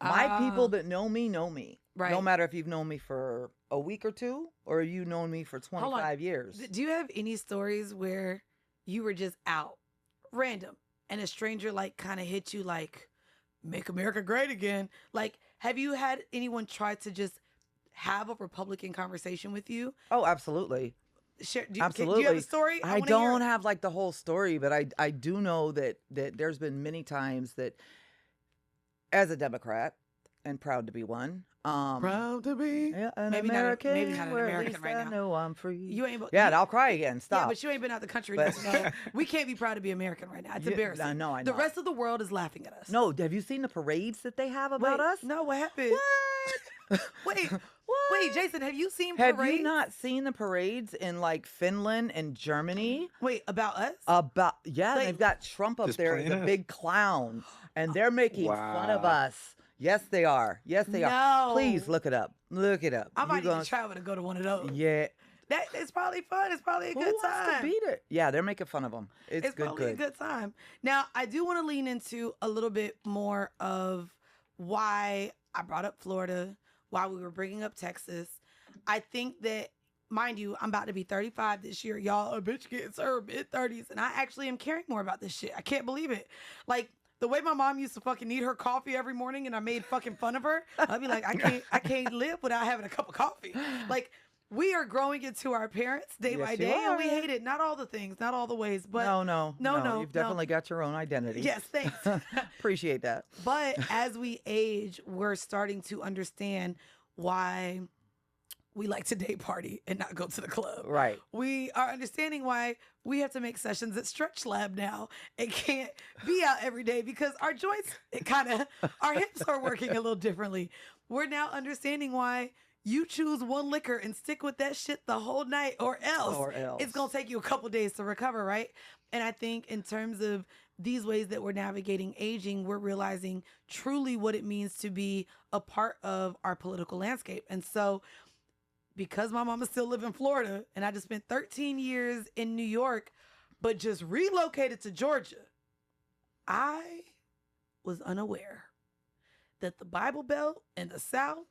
My people that know me, right? No matter if you've known me for a week or two, or you've known me for 25 years. Do you have any stories where you were just out, random, and a stranger like kind of hit you like, "Make America Great Again"? Like, have you had anyone try to just have a Republican conversation with you? Oh, absolutely. Absolutely. Do you have a story? I don't have like the whole story, but I do know that there's been many times that, as a Democrat, and proud to be one, proud to be, an maybe American, maybe not an American right now. I know I'm free. You ain't. I'll cry again. Stop. Yeah, but you ain't been out the country. No. We can't be proud to be American right now. It's embarrassing. I know. The rest of the world is laughing at us. No, have you seen the parades that they have about us? No, what happened? What? Wait. What? Wait, Jason, have you seen parades? Have you not seen the parades in like Finland and Germany? Wait, about us? They've got Trump up there as a big clown, and they're making fun of us. Yes, they are. Yes, they are. Please look it up. Look it up. I might need to travel to go to one of those. Yeah. It's probably fun. It's probably a good time. Who wants to beat it? Yeah, they're making fun of them. It's probably a good time. Now, I do want to lean into a little bit more of why I brought up Florida, why we were bringing up Texas. I think that, mind you, I'm about to be 35 this year. Y'all, a bitch getting served mid-30s, and I actually am caring more about this shit. I can't believe it. Like, the way my mom used to fucking need her coffee every morning and I made fucking fun of her, I'd be like, I can't live without having a cup of coffee. Like, we are growing into our parents day by day, and we hate it. Not all the things, not all the ways, but no. You've definitely got your own identity. Yes, thanks. Appreciate that. But as we age, we're starting to understand why we like to day party and not go to the club. Right. We are understanding why we have to make sessions at Stretch Lab now and can't be out every day because our joints, our hips are working a little differently. We're now understanding why you choose one liquor and stick with that shit the whole night or else it's going to take you a couple days to recover, right? And I think in terms of these ways that we're navigating aging, we're realizing truly what it means to be a part of our political landscape. And so because my mama still live in Florida and I just spent 13 years in New York, but just relocated to Georgia, I was unaware that the Bible Belt and the South,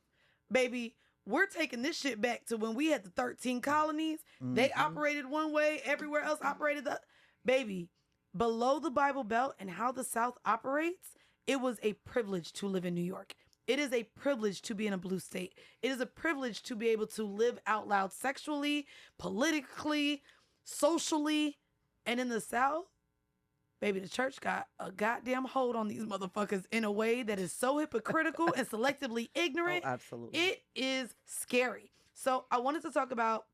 baby, we're taking this shit back to when we had the 13 colonies. They operated one way, everywhere else operated the... Baby, below the Bible Belt and how the South operates, it was a privilege to live in New York. It is a privilege to be in a blue state. It is a privilege to be able to live out loud sexually, politically, socially. And in the South, baby, the church got a goddamn hold on these motherfuckers in a way that is so hypocritical and selectively ignorant. Oh, absolutely. It is scary. So I wanted to talk about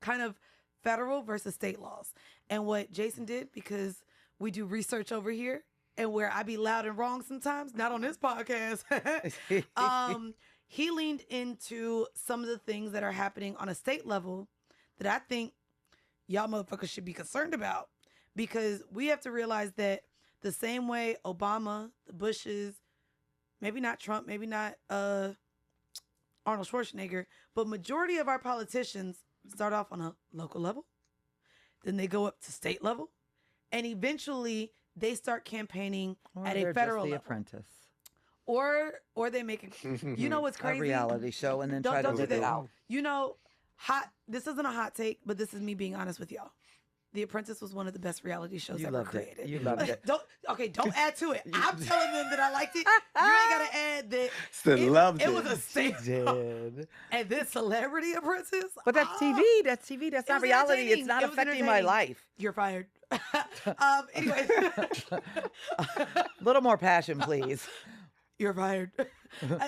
kind of federal versus state laws and what Jason did, because we do research over here and where I be loud and wrong sometimes, not on this podcast. He leaned into some of the things that are happening on a state level that I think y'all motherfuckers should be concerned about, because we have to realize that the same way Obama, the Bushes, maybe not Trump, maybe not Arnold Schwarzenegger, but majority of our politicians start off on a local level, then they go up to state level, and eventually they start campaigning at a federal The level. Apprentice. Or they make it. You know what's crazy? A reality show, and then Don't try to do live it that. out. You know, this isn't a hot take, but this is me being honest with y'all. The Apprentice was one of the best reality shows You ever loved created. it. You loved it. Don't add to it. I'm telling them that I liked it. You ain't gotta add that. Still loved it. It was a state. Did. And this Celebrity Apprentice. But that's ah, TV. That's TV. That's It not was reality. It's entertaining. not It was affecting my entertaining. life. You're fired. Anyway, A little more passion, please. you're fired.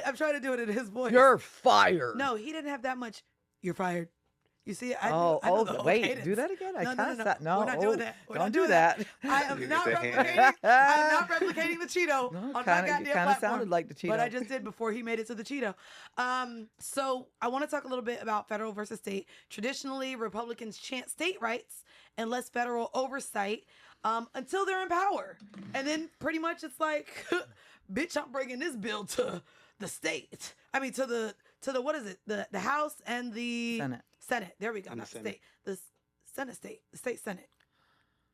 I'm trying to do it in his voice. You're fired. No, he didn't have that much. You're fired. You see, I Oh, know the whole wait. cadence. Do that again. I No, can't. no. We're not doing that. We're Don't not do doing that. I am You not get the replicating. I am not replicating the Cheeto No, on my kinda- goddamn you kinda platform. sounded like the Cheeto. But I just did before he made it to the Cheeto. So I want to talk a little bit about federal versus state. Traditionally, Republicans chant state rights and less federal oversight until they're in power, and then pretty much it's like, bitch, I'm bringing this bill to the state. I mean, to the what is it? The House and the Senate. There we go. And the Not the Senate. state. The Senate state. The state Senate.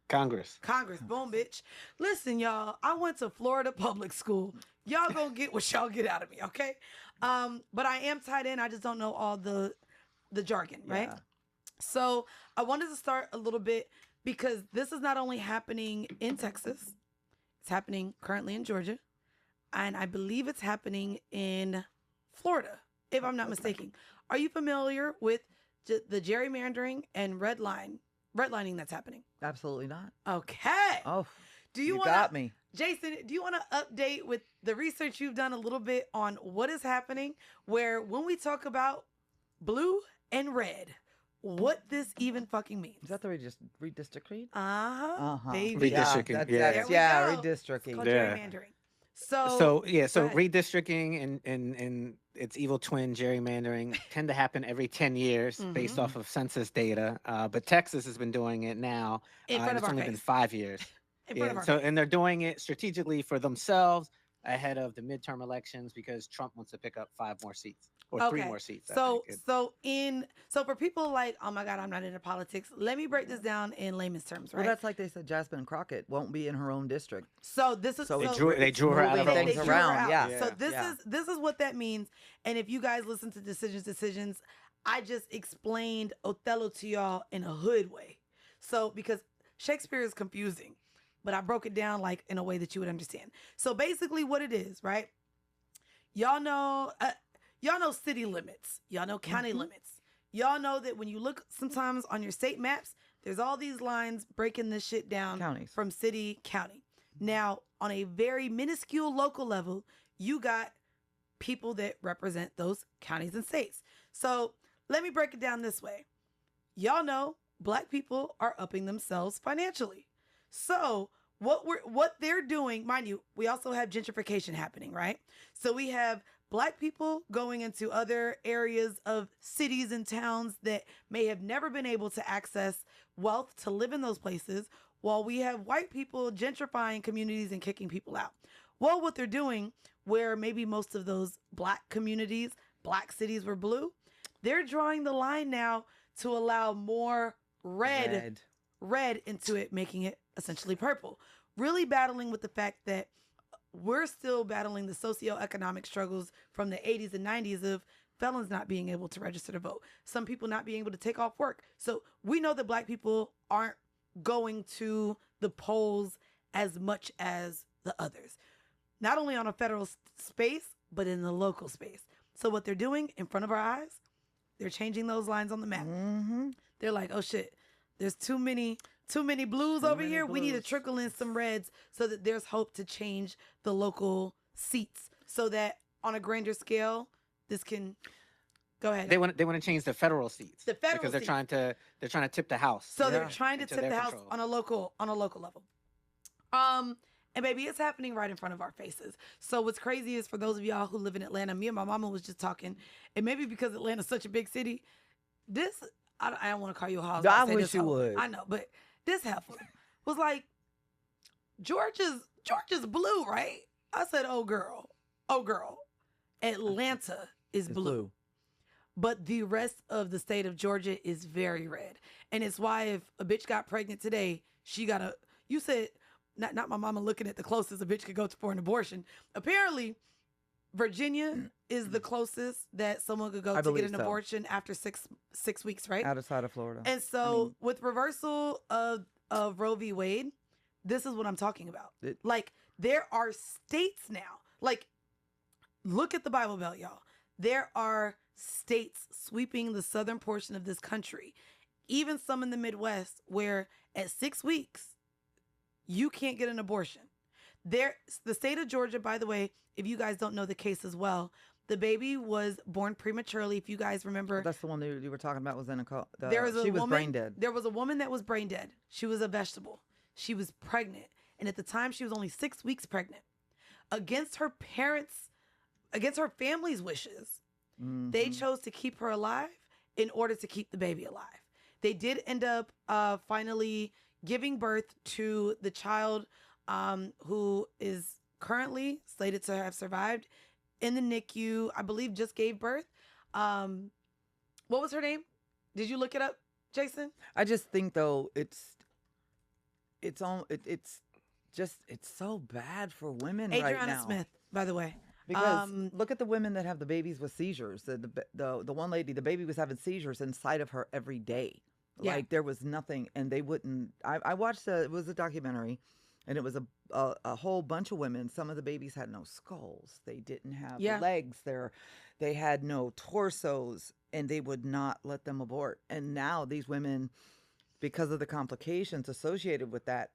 Congress. Boom, bitch. Listen, y'all. I went to Florida public school. Y'all gonna get what y'all get out of me, okay? But I am tied in. I just don't know all the jargon, right? Yeah. So I wanted to start a little bit because this is not only happening in Texas, it's happening currently in Georgia, and I believe it's happening in Florida, if I'm not mistaken. Are you familiar with the gerrymandering and redlining that's happening? Absolutely not. Okay. Oh, Do you got me. Jason, do you want to update with the research you've done a little bit on what is happening, where when we talk about blue and red, what this even fucking means? Is that the redistricting? Uh-huh. Redistricting, Baby. yeah. There we go. It's Redistricting. called Yeah. gerrymandering. So go ahead. redistricting and its evil twin gerrymandering tend to happen every 10 years based off of census data. But Texas has been doing it now. In front and of it's our only face. been 5 years. In front of our So face. and they're doing it strategically for themselves ahead of the midterm elections because Trump wants to pick up 5 more seats or 3 more seats. I So think. so for people like, oh my God, I'm not into politics. Let me break this down in layman's terms, right? Well, that's like they said Jasmine Crockett won't be in her own district. So this is So They it's drew her out of moving her things own drew her around. out. Yeah. So this Yeah. is what that means. And if you guys listen to Decisions, I just explained Othello to y'all in a hood way. So because Shakespeare is confusing, but I broke it down like in a way that you would understand. So basically what it is, right? Y'all know city limits. Y'all know county limits. Y'all know that when you look sometimes on your state maps, there's all these lines breaking this shit down Counties. from city, county. Now, on a very minuscule local level, you got people that represent those counties and states. So let me break it down this way. Y'all know Black people are upping themselves financially. So what they're doing, mind you, we also have gentrification happening, right? So we have Black people going into other areas of cities and towns that may have never been able to access wealth to live in those places, while we have white people gentrifying communities and kicking people out. Well, what they're doing, where maybe most of those Black communities, Black cities were blue, They're drawing the line now to allow more red into it, making it essentially purple. Really battling with the fact that we're still battling the socioeconomic struggles from the 80s and 90s of felons not being able to register to vote, some people not being able to take off work. So we know that Black people aren't going to the polls as much as the others, not only on a federal space, but in the local space. So what they're doing in front of our eyes, they're changing those lines on the map. Mm-hmm. They're like, oh shit, there's too many blues over here. We need to trickle in some reds so that there's hope to change the local seats so that on a grander scale, this can go ahead. They want to change the federal seats. The federal because they're trying to tip the House. So they're trying to into tip the their House control. on a local level. And baby, it's happening right in front of our faces. So what's crazy is for those of y'all who live in Atlanta, me and my mama was just talking, and maybe because Atlanta's such a big city, I don't want to call you a house. I wish you would. I know, but this heifer was like, Georgia's blue, right? I said, oh girl, Atlanta is blue. But the rest of the state of Georgia is very red. And it's why if a bitch got pregnant today, you said, not my mama looking at the closest a bitch could go for an abortion. Apparently, Virginia is the closest that someone could go to get an abortion after six weeks, right? Outside of Florida. And so with reversal of Roe v. Wade, this is what I'm talking about. Like, there are states now. Like, look at the Bible Belt, y'all. There are states sweeping the southern portion of this country, even some in the Midwest, where at 6 weeks, you can't get an abortion. The state of Georgia, by the way, if you guys don't know the case as well, the baby was born prematurely. If you guys remember, that's the one that you were talking about. Was in a she was brain dead. There was a woman that was brain dead. She was a vegetable. She was pregnant, and at the time, she was only 6 weeks pregnant. Against her family's wishes, they chose to keep her alive in order to keep the baby alive. They did end up finally giving birth to the child who is currently slated to have survived in the NICU. I believe just gave birth. What was her name? Did you look it up, Jason? I just think though it's so bad for women right now. Adriana Smith, by the way. Because look at the women that have the babies with seizures. The one lady, the baby was having seizures inside of her every day. Yeah. Like there was nothing, and they wouldn't. I watched it was a documentary, and it was a whole bunch of women. Some of the babies had no skulls. They didn't have legs. They had no torsos, and they would not let them abort. And now these women, because of the complications associated with that,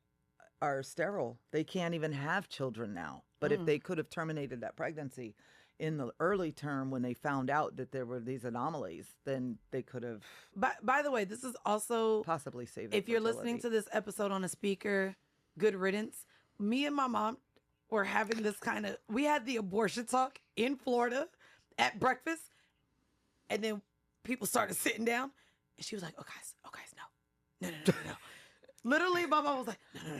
are sterile. They can't even have children now. But if they could have terminated that pregnancy in the early term when they found out that there were these anomalies, then they could have. By the way, this is also possibly saved. If you're listening to this episode on a speaker, good riddance. Me and my mom were having this we had the abortion talk in Florida at breakfast, and then people started sitting down, and she was like, "Oh guys, no. Literally, my mom was like, no.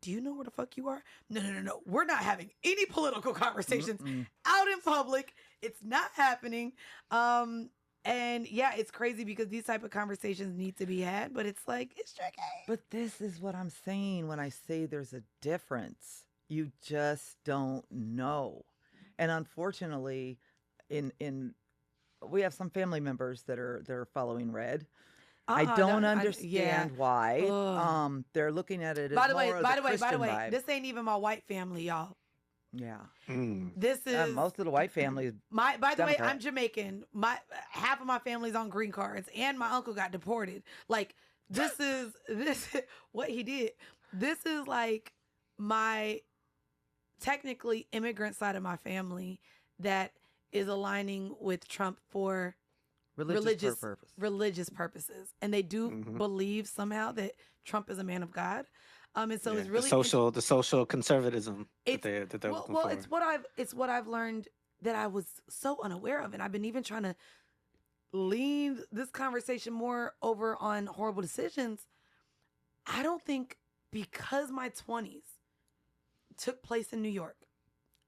Do you know where the fuck you are? No. We're not having any political conversations out in public. It's not happening. And yeah, it's crazy because these type of conversations need to be had, but it's like, it's tricky. But this is what I'm saying when I say there's a difference. You just don't know. And unfortunately, we have some family members that are following red. I don't understand why. They're looking at it as by the more way, of by the the way, Christian vibe. this ain't even my white family, y'all. Yeah. This is most of the white families. By the way, I'm Jamaican. Half of my family's on green cards, and my uncle got deported. Like this is what he did. This is like my technically immigrant side of my family that is aligning with Trump for religious purposes, and they do believe somehow that Trump is a man of God. And so it's really the social conservatism that they're looking for. It's what I've learned that I was so unaware of, and I've been even trying to lean this conversation more over on horrible decisions. I don't think because my 20s took place in New York,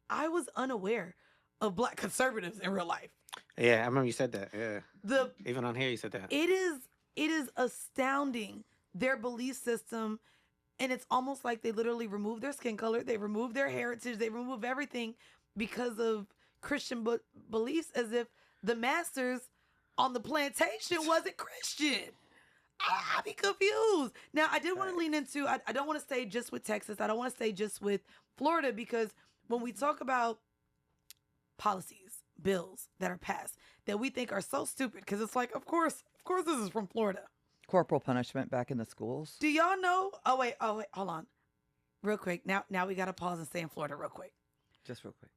I was unaware of Black conservatives in real life. Yeah, I remember you said that. Yeah, The even on here you said that. it is astounding their belief system, and it's almost like they literally remove their skin color, they remove their heritage, they remove everything because of Christian beliefs, as if the masters on the plantation wasn't Christian. I be confused. Now, I did want to lean into, I don't want to stay just with Texas. I don't want to stay just with Florida, because when we talk about policies, bills that are passed that we think are so stupid, because it's like, of course this is from Florida. Corporal punishment back in the schools. Do y'all know? Oh wait, hold on. Real quick. Now we got to pause and stay in Florida real quick. Just real quick.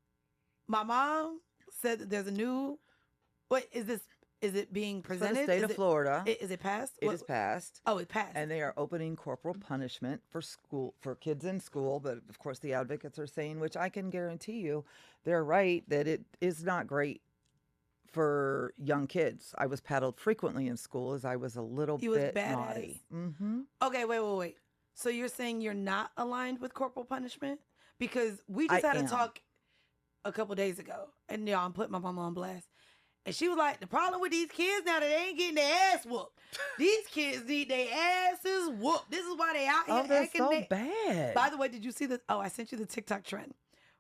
My mom said that there's a new, is it being For the presented? state of Florida, Is it passed? it is passed. Oh, it passed. And they are opening corporal punishment for kids in school. But of course, the advocates are saying, which I can guarantee you, they're right, that it is not great for young kids. I was paddled frequently in school as I was a little You was bit badass. naughty. Mm-hmm. Okay, wait. So you're saying you're not aligned with corporal punishment? Because we just I had am. a talk a couple days ago, and y'all, I'm putting my mama on blast. And she was like, the problem with these kids now, that they ain't getting their ass whooped. These kids need their asses whooped. This is why they out here Oh, that's acting. so bad. By the way, did you see the? Oh, I sent you the TikTok trend,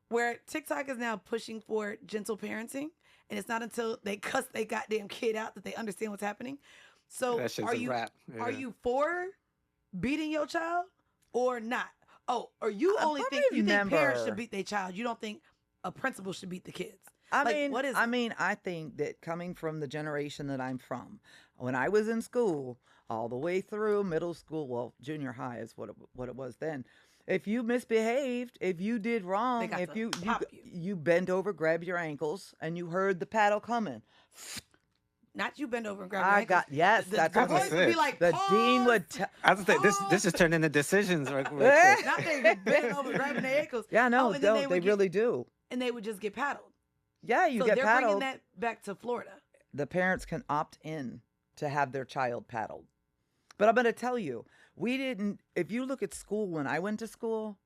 where TikTok is now pushing for gentle parenting, and it's not until they cuss their goddamn kid out that they understand what's happening. So, That shit's are a you wrap. are Yeah. you for beating your child or not? Oh, or you I only think parents remember- should beat their child? You don't think a principal should beat the kids? I Like, mean, what is I it? mean, I think that coming from the generation that I'm from, when I was in school, all the way through middle school, well, junior high is what it was then. If you misbehaved, if you did wrong, got if to you pop you. you bent over, grabbed your ankles, and you heard the paddle coming, Not you bend over and grab your I ankles. got yes, The that's what I voice would be said. like, the pause. dean would. I was like, this is turning into decisions real quick. Not they bend over grabbing their ankles. Yeah, no, Oh, and then they would get- really do. And they would just get paddled. Yeah, you so get they're paddled. bringing that back to Florida. The parents can opt in to have their child paddled. But I'm going to tell you, we didn't. If you look at school when I went to school,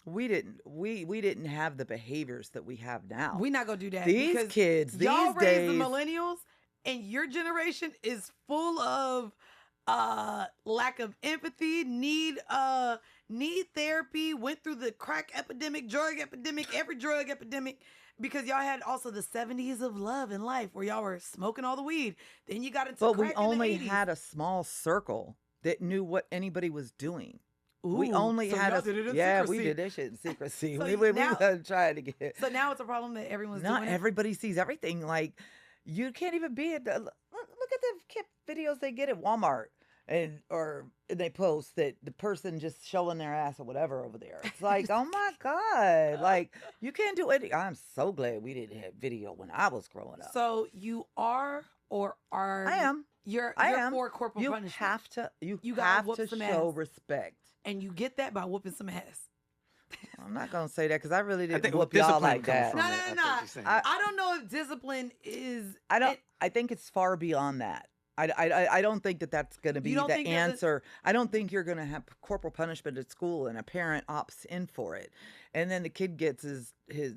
we didn't have the behaviors that we have now. We're not gonna do that. These because kids, y'all these raised the days, millennials, and your generation is full of lack of empathy, need therapy, went through the crack epidemic, drug epidemic, every drug epidemic. Because y'all had also the 70s of love and life, where y'all were smoking all the weed. Then you got into but crack we in the only 80s. had a small circle that knew what anybody was doing. we Ooh, only so had y'all a did it in yeah, we secrecy. did that shit in secrecy. So we were now- trying to get. So now it's a problem that everyone's Not doing it. everybody sees everything. Like you can't even be at the look at the kid videos they get at Walmart or they post that the person just showing their ass or whatever over there. It's like, oh my God. Like you can't do it. I'm so glad we didn't have video when I was growing up. So you are or are I am. You're I am. for corporal You punishment. have to you You gotta have whoop to some show ass. respect. And you get that by whooping some ass. I'm not gonna say that because I really didn't think whoop y'all discipline like comes that. from No, it, no, I no, think no. you're saying. I don't know if discipline is. I don't. it- I think it's far beyond that. I don't think that that's going to be don't the think there's a- answer. I don't think you're going to have corporal punishment at school and a parent opts in for it, and then the kid gets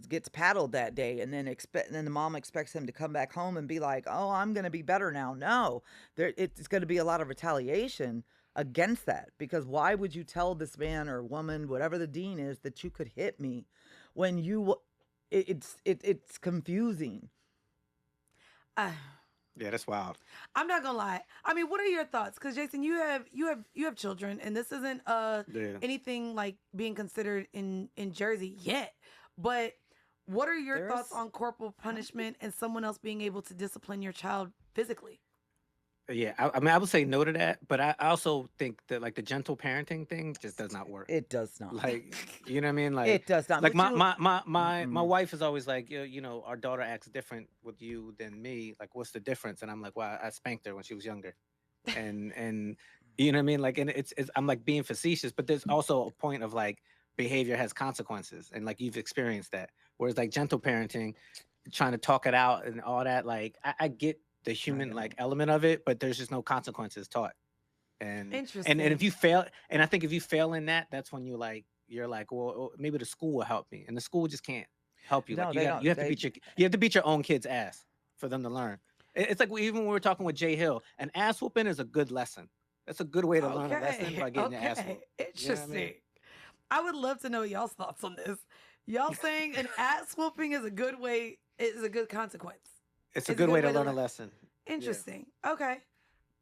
gets paddled that day, and then the mom expects him to come back home and be like, "Oh, I'm going to be better now." No, it's going to be a lot of retaliation against that because why would you tell this man or woman, whatever the dean is, that you could hit me when it's confusing. Yeah, that's wild. I'm not gonna lie. I mean, what are your thoughts? Because Jason, you have children, and this isn't Yeah. anything like being considered in Jersey yet. But what are your thoughts There's- on corporal punishment and someone else being able to discipline your child physically? Yeah, I mean, I would say no to that, but I also think that like the gentle parenting thing just does not work. It does not. Like, you know what I mean? Like, It does not. like But my Mm-mm. wife is always like, you know, our daughter acts different with you than me. Like, what's the difference? And I'm like, well, I spanked her when she was younger, and you know what I mean? Like, and it's I'm like being facetious, but there's also a point of like behavior has consequences, and like you've experienced that. Whereas like gentle parenting, trying to talk it out and all that, like I get the human like element of it, but there's just no consequences taught. And Interesting. and if you fail, and I think if you fail in that, that's when you're like, well, maybe the school will help me, and the school just can't help you. No, Like they you don't. have to beat your own kid's ass. for them to learn. It's like even when we were talking with Jay Hill, an ass whooping is a good lesson. That's a good way to learn a lesson by getting your ass whooped. Interesting. I would love to know y'all's thoughts on this. Y'all saying an ass whooping is a good consequence. It's a good way to learn a lesson. Interesting. Yeah. Okay.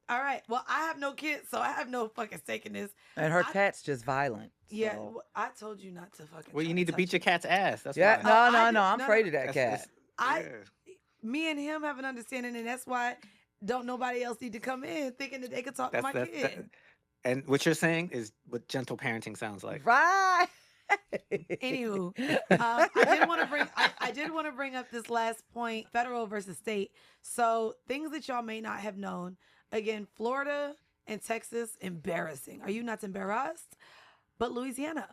All right. Well, I have no kids, so I have no fucking stake in this. And her cat's just violent. So. Yeah, I told you not to fucking. Well, you need to beat your cat's ass. That's why. No. I'm afraid of that cat. Me and him have an understanding, and that's why don't nobody else need to come in thinking that they could talk to my kid. And what you're saying is what gentle parenting sounds like. Right. Anywho, I did want to bring up this last point: federal versus state. So things that y'all may not have known. Again, Florida and Texas, embarrassing. Are you not embarrassed? But Louisiana,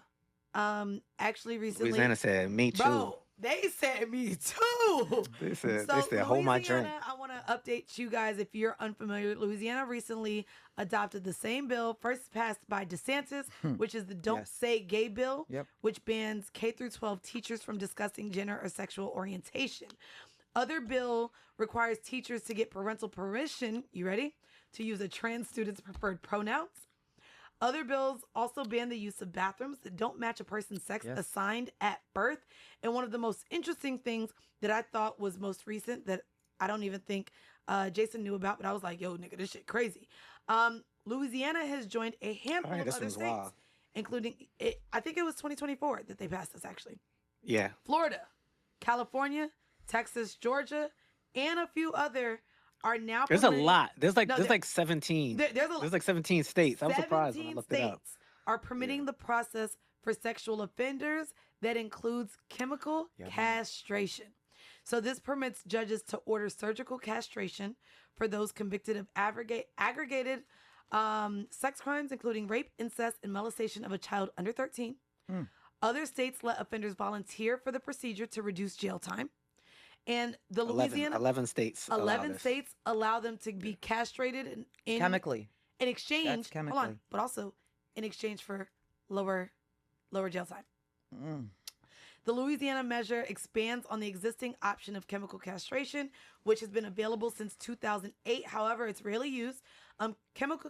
actually recently. Louisiana said, "Me too." Bro, they said me too. They said, "Hold my drink." I want to update you guys if you're unfamiliar. Louisiana recently adopted the same bill first passed by DeSantis, which is the Don't Say Gay bill, which bans K through 12 teachers from discussing gender or sexual orientation. Other bill requires teachers to get parental permission, you ready, to use a trans student's preferred pronouns. Other bills also ban the use of bathrooms that don't match a person's sex assigned at birth. And one of the most interesting things that I thought was most recent that I don't even think Jason knew about, but I was like, yo, nigga, this shit crazy. Louisiana has joined a handful of other states, including, I think it was 2024 that they passed this, actually. Yeah. Florida, California, Texas, Georgia, and a few other are now. There's a lot. There's like 17. There's like 17 states. I was surprised when I looked it up. Are permitting the process for sexual offenders that includes chemical castration. So this permits judges to order surgical castration for those convicted of aggregated sex crimes, including rape, incest, and molestation of a child under 13. Other states let offenders volunteer for the procedure to reduce jail time. And the 11 states. 11 states allow them to be castrated chemically in exchange. Hold on, but also in exchange for lower jail time. The Louisiana measure expands on the existing option of chemical castration, which has been available since 2008. However, it's rarely used. Chemical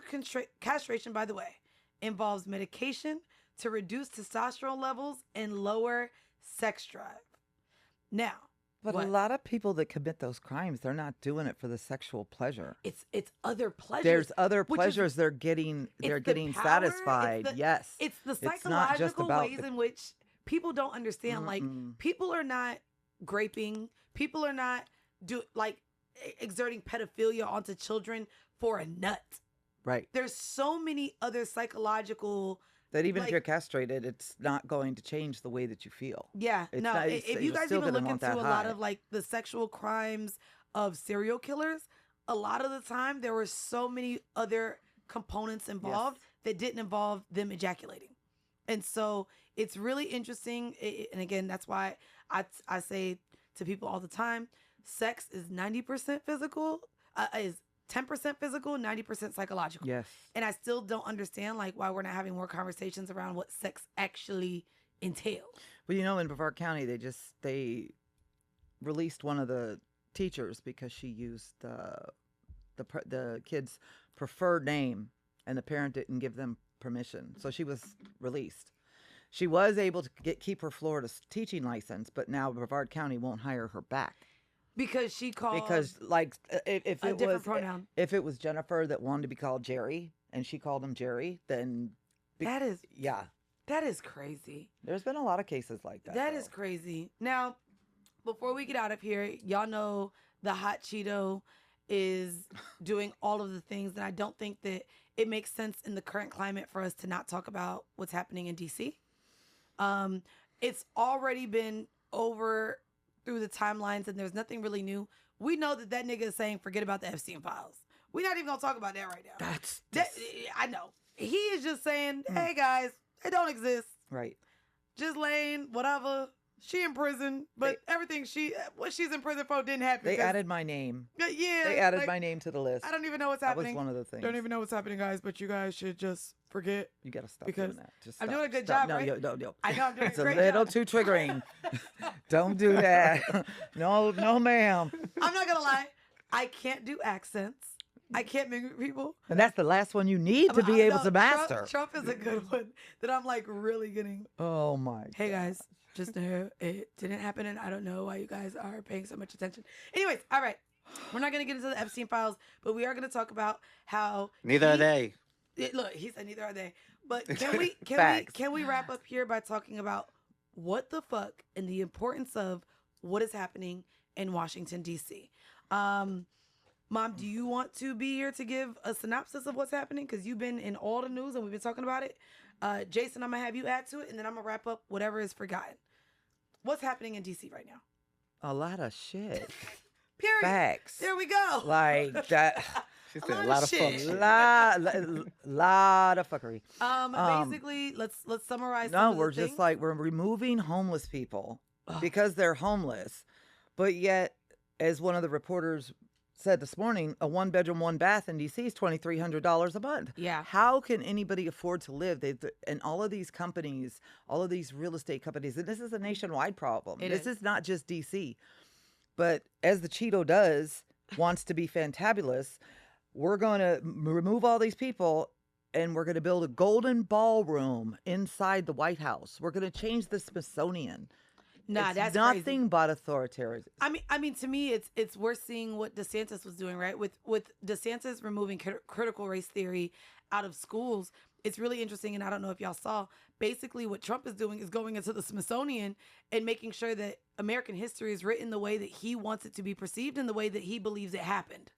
castration, by the way, involves medication to reduce testosterone levels and lower sex drive. Now. But a lot of people that commit those crimes, they're not doing it for the sexual pleasure. It's other pleasures. There's other pleasures they're getting satisfied. It's the psychological ways in which people don't understand. Like, people are not graping. People are not exerting pedophilia onto children for a nut. Right. There's so many other psychological. That even if you're castrated, it's not going to change the way that you feel. Yeah, if you guys even look into a lot of like the sexual crimes of serial killers, a lot of the time there were so many other components involved that didn't involve them ejaculating. And so it's really interesting. And again, that's why I say to people all the time, sex is 90% physical, is 10% physical, 90% psychological. Yes. And I still don't understand why we're not having more conversations around what sex actually entails. Well, in Brevard County, they released one of the teachers because she used the kid's preferred name, and the parent didn't give them permission. So she was released. She was able to keep her Florida teaching license, but now Brevard County won't hire her back. Because she called. Because if it was pronoun. If it was Jennifer that wanted to be called Jerry and she called him Jerry, then that is crazy. There's been a lot of cases like that. That is crazy. Now, before we get out of here, y'all know the hot Cheeto is doing all of the things, and I don't think that it makes sense in the current climate for us to not talk about what's happening in DC. It's already been over through the timelines, and there's nothing really new. We know that nigga is saying, forget about the Epstein files. We're not even going to talk about that right now. I know. He is just saying, hey, guys, it don't exist. Right. Ghislaine, whatever. She in prison, but everything what she's in prison for didn't happen. They added my name. Yeah. They added my name to the list. I don't even know what's happening. That was one of the things. Don't even know what's happening, guys, but you guys should just forget. You gotta stop Because doing that. Just I'm stop. doing a good Stop. job, No, right? no. I know I'm doing It's a a great little job. too triggering. Don't do that. No, ma'am. I'm not gonna lie. I can't do accents. I can't mimic people. And that's the last one you need to I be able know to master. Trump is a good one that I'm like really getting. Oh my. Hey guys, just know it didn't happen, and I don't know why you guys are paying so much attention. Anyways, all right, we're not gonna get into the Epstein files, but we are gonna talk about how Neither are they. Look, he said neither are they. But can Facts. we wrap up here by talking about what the fuck and the importance of what is happening in Washington D.C. Mom, do you want to be here to give a synopsis of what's happening? Because you've been in all the news and we've been talking about it. Jason, I'm going to have you add to it, and then I'm going to wrap up whatever is forgotten. What's happening in D.C. right now? A lot of shit. Period. Facts. There we go. Like that. She A said lot a lot of of fuck shit. shit. Lot of fuckery. Basically, let's summarize. No, some of the we're just things. like we're removing homeless people Ugh. because they're homeless, but yet, as one of the reporters said this morning, a 1-bedroom, 1-bath in DC is $2,300 a month. Yeah. How can anybody afford to live? And all of these companies, all of these real estate companies, and this is a nationwide problem. This is not just DC. But as the Cheeto does, wants to be fantabulous, we're going to remove all these people and we're going to build a golden ballroom inside the White House. We're going to change the Smithsonian. Nah, It's that's nothing crazy. but authoritarian. I mean, to me, it's we're seeing what DeSantis was doing, right? With DeSantis removing critical race theory out of schools. It's really interesting, and I don't know if y'all saw. Basically, what Trump is doing is going into the Smithsonian and making sure that American history is written the way that he wants it to be perceived and the way that he believes it happened.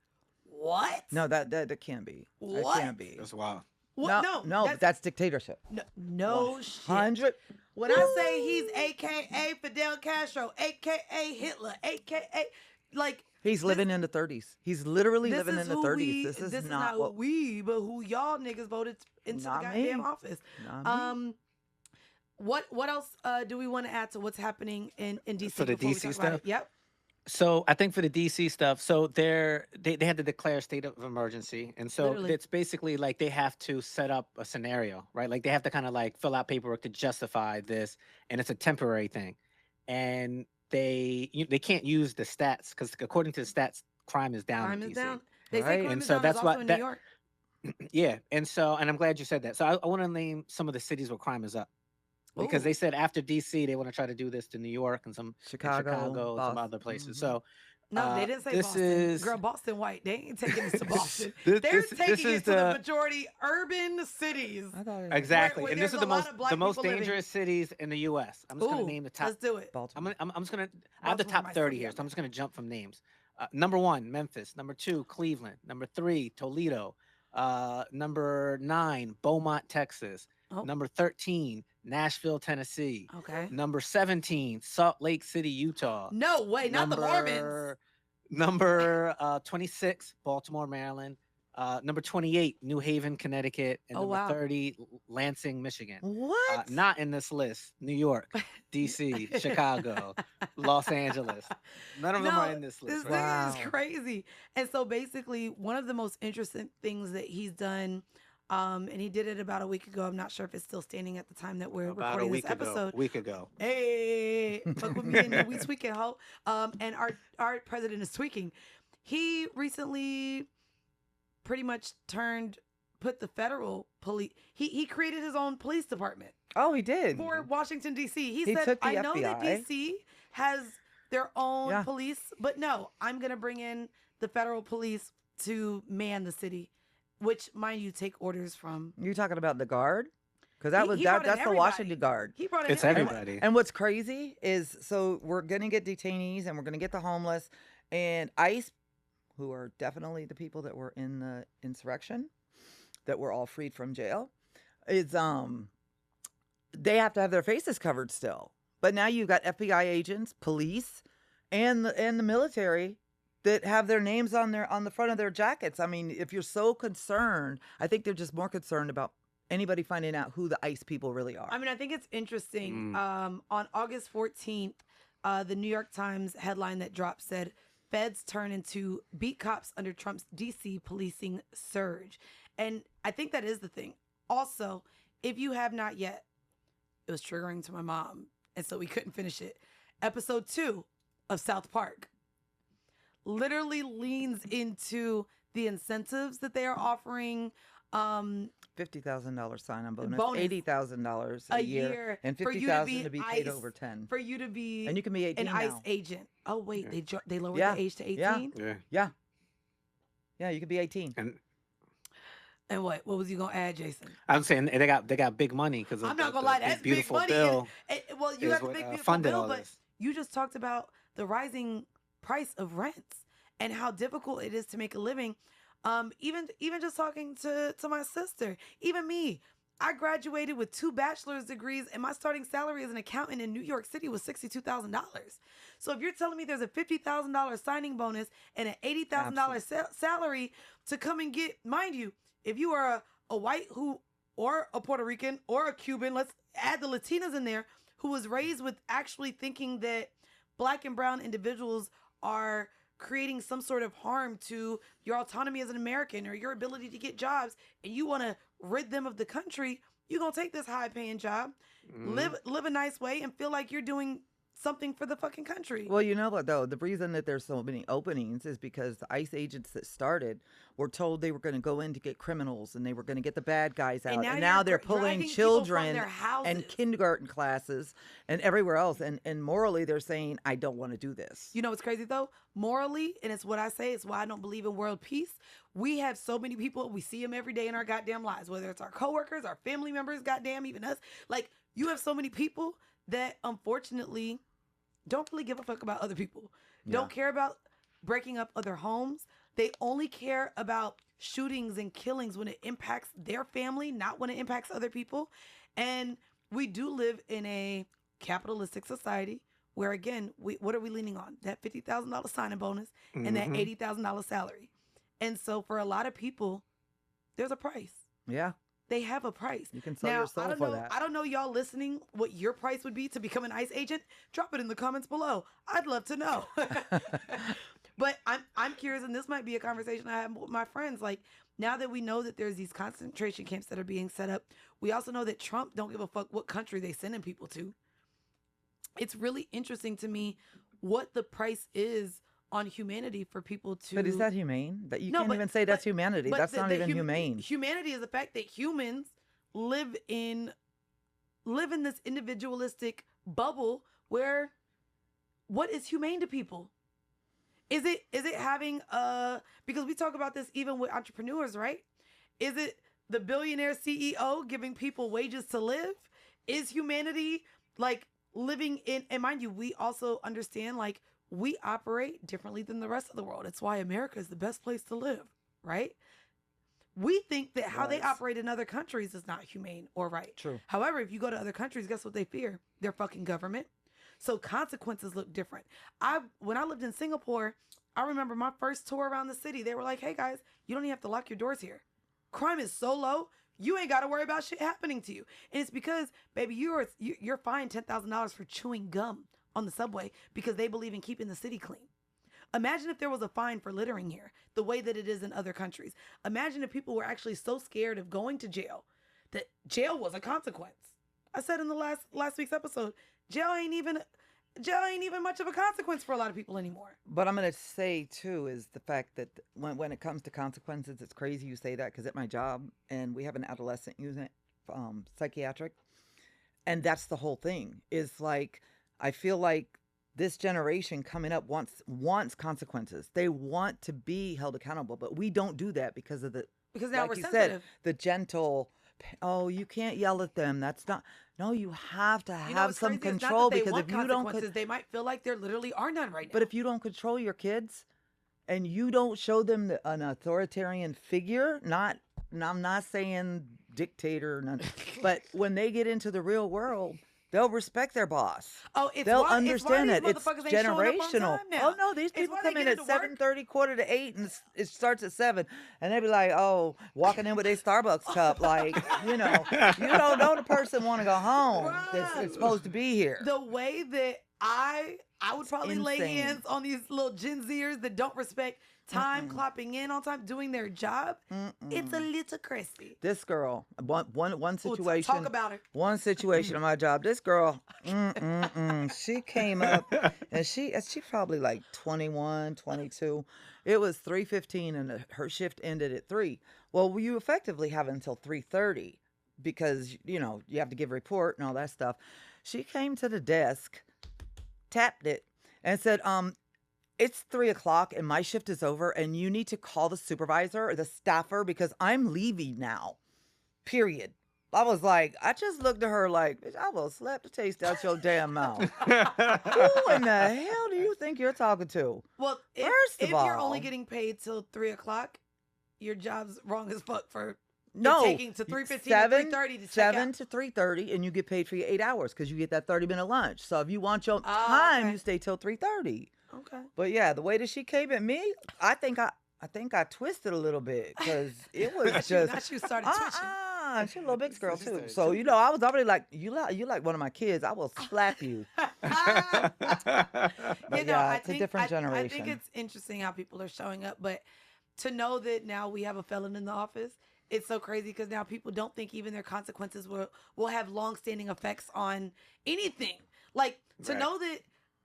What? No, that can't be. What? That can't be. That's wild. What? No, that's dictatorship. no shit. 100. When I say he's AKA Fidel Castro, AKA Hitler, AKA like He's living in the 30s. He's literally this living is in the who 30s. we- This is not not what we, but who y'all niggas voted into the Not goddamn me. office. Not me. What else do we want to add to what's happening in DC For the before we DC talk about it? stuff? Yep. So I think for the DC stuff, so they had to declare a state of emergency, and so Literally. it's basically like they have to set up a scenario, right? Like they have to kind of like fill out paperwork to justify this, and it's a temporary thing, and they can't use the stats because according to the stats, crime is down Crime in is DC. down. They say Right. crime And is so down that's is why also in that- New York. Yeah, and I'm glad you said that. So I want to name some of the cities where crime is up. Because Ooh. they said after DC, they want to try to do this to New York and and Chicago, and some Boston. other places. Mhm. So No, they didn't say this Boston. is- Girl, Boston white. They ain't taking us to Boston. This- They're this- taking this it is to the the- majority urban cities. I thought it was exactly, where and this there's is a the lot of black most people living. dangerous cities in the U.S. I'm just gonna Ooh, name the top. let's do it. Baltimore. I'm just gonna. I have the Baltimore top might 30 still be here, up so I'm just gonna jump from names. Number 1, Memphis. Number 2, Cleveland. Number 3, Toledo. Number 9, Beaumont, Texas. Oh. Number 13, Nashville, Tennessee. Okay. Number 17, Salt Lake City, Utah. No way, not the Mormons. Number 26, Baltimore, Maryland. Number 28, New Haven, Connecticut. And Oh, number wow. 30, Lansing, Michigan. What? Not in this list. New York, DC, Chicago, Los Angeles. None of them are in this This list. thing Right? is Wow. crazy. And so basically, one of the most interesting things that he's done, and he did it about a week ago. I'm not sure if it's still standing at the time that we're About a recording week this episode. ago. Week ago. Hey, fuck with me and we tweaking, ho. And our president is tweaking. He recently pretty much put the federal police. He created his own police department Oh, he did. for Washington D.C. He He said, took the "I know that FBI. D.C. has their own Yeah. police, but no, I'm gonna bring in the federal police to man the city." Which, mind you, take orders from. You talking about the guard? Because that He- was he that. brought in That's the everybody. Washington Guard. He brought in It's everybody. everybody. And what's crazy is, so we're gonna get detainees and we're gonna get the homeless and ICE, who are definitely the people that were in the insurrection, that were all freed from jail. Is they have to have their faces covered still. But now you've got FBI agents, police, and the military that have their names on the front of their jackets. I mean, if you're so concerned, I think they're just more concerned about anybody finding out who the ICE people really are. I mean, I think it's interesting. On August 14th, the New York Times headline that dropped said, "Feds turn into beat cops under Trump's DC policing surge." And I think that is the thing. Also, if you have not yet, it was triggering to my mom, and so we couldn't finish it. Episode 2 of South Park literally leans into the incentives that they are offering. $50,000 sign-on bonus, Bonus. $80,000 a year, and for you $50,000 to be paid ICE, over 10. For you to be And you can be 18 an now. ICE agent. Oh wait, they lowered Yeah. the age to 18. Yeah. Yeah. Yeah, you can be 18. And what was you gonna add, Jason? I'm saying they got big money because I'm not gonna lie, that's big beautiful money. bill. Well, you is have the what, big beautiful funded bill, all but this. you just talked about the rising price of rents and how difficult it is to make a living. Even just talking to my sister, even me. I graduated with 2 bachelor's degrees, and my starting salary as an accountant in New York City was $62,000. So if you're telling me there's a $50,000 signing bonus and an $80,000 salary to come and get, mind you, if you are a white or a Puerto Rican or a Cuban, let's add the Latinas in there, who was raised with actually thinking that Black and brown individuals are creating some sort of harm to your autonomy as an American or your ability to get jobs, and you want to rid them of the country, you're going to take this high-paying job, live a nice way, and feel like you're doing something for the fucking country. Well, you know what, though? The reason that there's so many openings is because the ICE agents that started were told they were going to go in to get criminals and they were going to get the bad guys out. And now they're pulling dragging people from children their houses. and kindergarten classes and everywhere else. And morally, they're saying, I don't want to do this. You know what's crazy, though? Morally, and it's what I say, it's why I don't believe in world peace. We have so many people, we see them every day in our goddamn lives, whether it's our coworkers, our family members, goddamn, even us. Like, you have so many people that, unfortunately, don't really give a fuck about other people. Don't care about breaking up other homes. They only care about shootings and killings when it impacts their family, not when it impacts other people. And we do live in a capitalistic society where, again, what are we leaning on? That $50,000 signing bonus and that $80,000 salary. And so for a lot of people, there's a price. Yeah. They have a price. You can sell your soul for that. I don't know, y'all listening, what your price would be to become an ICE agent. Drop it in the comments below. I'd love to know. But I'm curious, and this might be a conversation I have with my friends. Like, now that we know that there's these concentration camps that are being set up, we also know that Trump don't give a fuck what country they sending people to. It's really interesting to me what the price is on humanity for people to... But is that humane? That you can't even say that's humanity. That's not even humane. Humanity is the fact that humans live in this individualistic bubble where what is humane to people? Is it having because we talk about this even with entrepreneurs, right? Is it the billionaire CEO giving people wages to live? Is humanity like living in, and mind you, we also understand like we operate differently than the rest of the world. It's why America is the best place to live, right? We think that how they operate in other countries is not humane or right. True. However, if you go to other countries, guess what they fear? Their fucking government. So consequences look different. When I lived in Singapore, I remember my first tour around the city. They were like, hey guys, you don't even have to lock your doors here. Crime is so low, you ain't got to worry about shit happening to you. And it's because, baby, you're fined $10,000 for chewing gum on the subway because they believe in keeping the city clean. Imagine if there was a fine for littering here, the way that it is in other countries. Imagine if people were actually so scared of going to jail that jail was a consequence. I said in the last week's episode, jail ain't even much of a consequence for a lot of people anymore. But I'm going to say, too, is the fact that when it comes to consequences, it's crazy you say that because at my job, and we have an adolescent unit, psychiatric, and that's the whole thing, is like, I feel like this generation coming up wants consequences. They want to be held accountable, but we don't do that because now like we're you sensitive. said, the gentle, oh, you can't yell at them. That's not. No, you have to have some control because if you don't, they might feel like there literally are none right now. But if you don't control your kids, and you don't show them an authoritarian figure, I'm not saying dictator, but when they get into the real world, they'll respect their boss. Oh, they'll understand it. It's generational. Oh no, these people come in at 7:30, 7:45, and it starts at 7, and they be like, "Oh, walking in with a Starbucks cup, like you don't know the person want to go home. That's supposed to be here." The way that I would probably lay hands on these little Gen Zers that don't respect time, clocking in on time, doing their job, it's a little crispy. This girl, one Ooh, situation. talk about her. One situation on my job. This girl, she came up and she probably like 21, 22. It was 3:15 and her shift ended at 3. Well, you effectively have until 3:30 because, you know, you have to give a report and all that stuff. She came to the desk, tapped it, and said, it's 3:00 and my shift is over and you need to call the supervisor or the staffer because I'm leaving now. Period. I was like, I just looked at her like, bitch, I will slap the taste out your damn mouth. Who in the hell do you think you're talking to? Well, First if of all, you're only getting paid till 3:00, your job's wrong as fuck for no, taking to 3:15 to 3:30 to check 7 out. to 3:30, and you get paid for your 8 hours because you get that 30-minute lunch. So if you want your Oh, time, okay. you stay till 3:30. Okay. But yeah, the way that she came at me, I think I twisted a little bit because it was just. Not you started twitching. She's a little big girl She too. started So, you know, I was already like, you like one of my kids. I will slap you. But yeah, it's a different I think generation. it's interesting how people are showing up, but to know that now we have a felon in the office, it's so crazy because now people don't think even their consequences will have long-standing effects on anything. Like to Right. know that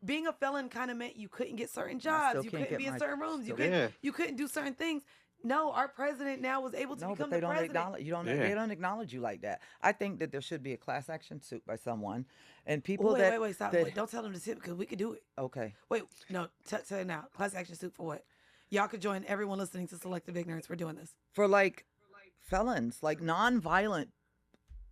being a felon kind of meant you couldn't get certain still jobs, you can't couldn't get be in my- certain rooms, you still- couldn't you couldn't do certain things. No, our president now was able to No, become but they the don't president. acknowledge you. Yeah. They don't acknowledge you like that. I think that there should be a class action suit by someone, and people Wait, wait, stop. that Wait, don't tell them to sit because we could do it. okay. Wait, no, tell it now. Class action suit for what? Y'all could join everyone listening to Selective Ignorance. We're doing this. For like felons, like non-violent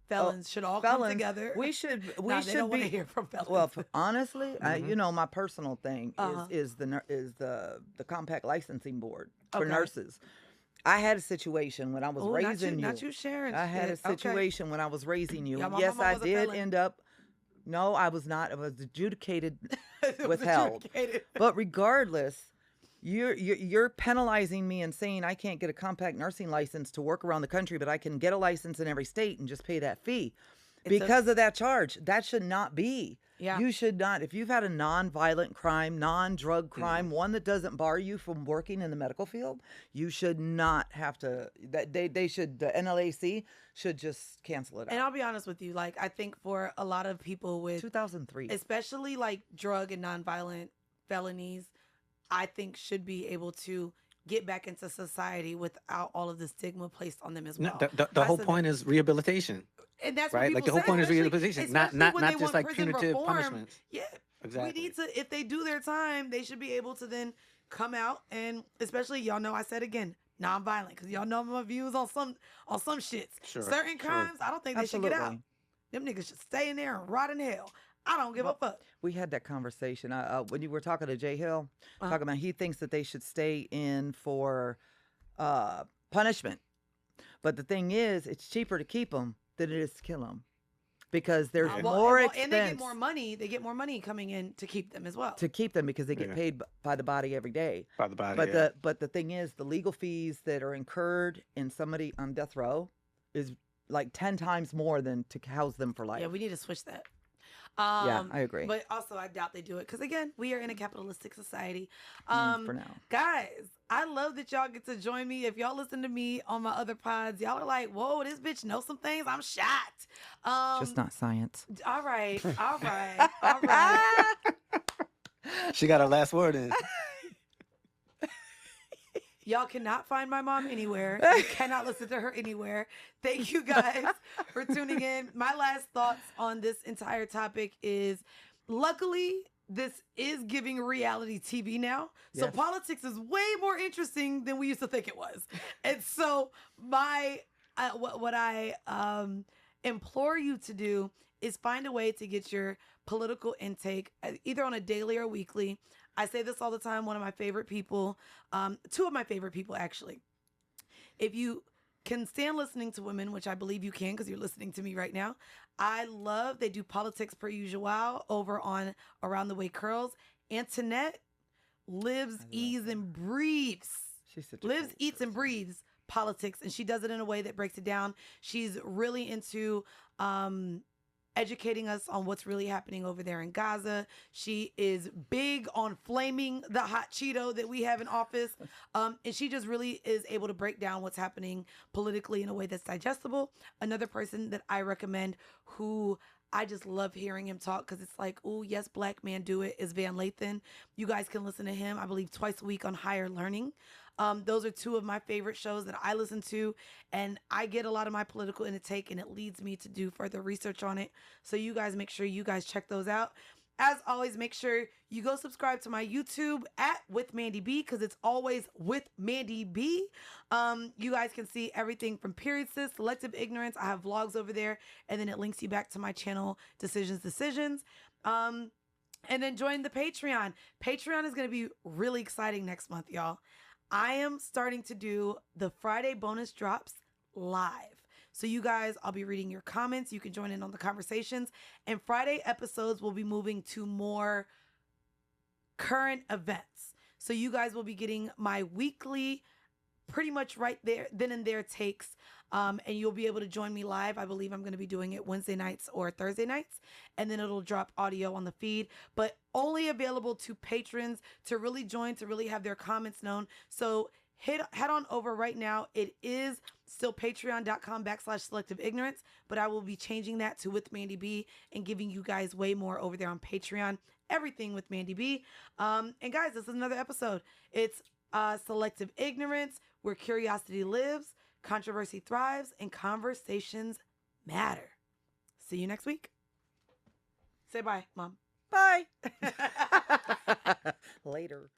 Felons should all felons, come together. We should Nah, they don't want to be. hear from felons. Well, honestly, you know, my personal thing Uh-huh. is the compact licensing board for Okay. nurses. I had a situation when I was Ooh, raising not you sharing. I had a shit. Okay. situation when I was raising you. Yeah, my Yes, mama I was a did felon. end up. No, I was not. I was adjudicated. It was withheld. adjudicated. But regardless, you're penalizing me and saying I can't get a compact nursing license to work around the country, but I can get a license in every state and just pay that fee. Because of that charge. That should not be. Yeah. You should not. If you've had a non-violent crime, non-drug crime, one that doesn't bar you from working in the medical field, you should not have to. That they should. The NLAC should just cancel it And out. I'll be honest with you. Like, I think for a lot of people with, 2003. especially like drug and nonviolent felonies, I think should be able to get back into society without all of the stigma placed on them as well. No, the I whole said point is rehabilitation, And that's right? what Like the people whole point is say, rehabilitation, especially not when they just want like prison punitive reform. punishments. Yeah, Exactly. we need to. If they do their time, they should be able to then come out and, especially y'all know I said again, nonviolent, because y'all know my views on some shits. Sure, Certain sure. crimes, I don't think they should get out. Absolutely. Them niggas should stay in there and rot in hell. I don't give a fuck. We had that conversation when you were talking to Jay Hill, Uh-huh. talking about he thinks that they should stay in for punishment. But the thing is, it's cheaper to keep them than it is to kill them because there's more expense and they get more money. They get more money coming in to keep them as well. to keep them because they get Yeah. paid by the body every day. By the body. But yeah. the thing is, the legal fees that are incurred in somebody on death row is like 10 times more than to house them for life. Yeah, we need to switch that. Yeah, I agree. But also, I doubt they do it because, again, we are in a capitalistic society. For now. Guys, I love that y'all get to join me. If y'all listen to me on my other pods, y'all are like, "Whoa, this bitch knows some things." I'm shocked. Just not science. All right, all right, all right. She got her last word in. Y'all cannot find my mom anywhere. You cannot listen to her anywhere. Thank you guys for tuning in. My last thoughts on this entire topic is, luckily, this is giving reality TV now. So Yes. politics is way more interesting than we used to think it was. And so what I implore you to do is find a way to get your political intake either on a daily or weekly. I say this all the time. One of my favorite people, two of my favorite people, actually. If you can stand listening to women, which I believe you can because you're listening to me right now, I love, they do politics per usual over on Around the Way Curls. Antoinette lives, eats, and breathes. She's such a Lives, cool eats, and sis. breathes politics, and she does it in a way that breaks it down. She's really into educating us on what's really happening over there in Gaza. She is big on flaming the hot Cheeto that we have in office. And she just really is able to break down what's happening politically in a way that's digestible. Another person that I recommend who I just love hearing him talk because it's like, oh, yes, black man do it, is Van Lathan. You guys can listen to him, I believe, twice a week on Higher Learning. Those are two of my favorite shows that I listen to, and I get a lot of my political intake, and it leads me to do further research on it. So you guys make sure you guys check those out. As always, make sure you go subscribe to my YouTube at With Mandii B because it's always With Mandii B. You guys can see everything from Period Sis, Selective Ignorance. I have vlogs over there, and then it links you back to my channel, Decisions. And then join the Patreon. Patreon is going to be really exciting next month, y'all. I am starting to do the Friday bonus drops live. So you guys, I'll be reading your comments. You can join in on the conversations. And Friday episodes will be moving to more current events. So you guys will be getting my weekly, pretty much right there, then and there takes. And you'll be able to join me live. I believe I'm going to be doing it Wednesday nights or Thursday nights. And then it'll drop audio on the feed, but only available to patrons to really join, to really have their comments known. So head on over right now. It is still patreon.com/selective ignorance, but I will be changing that to With Mandii B and giving you guys way more over there on Patreon. Everything with Mandii B. And guys, this is another episode. It's Selective Ignorance, where curiosity lives, controversy thrives, and conversations matter. See you next week. Say bye, Mom. Bye. Later.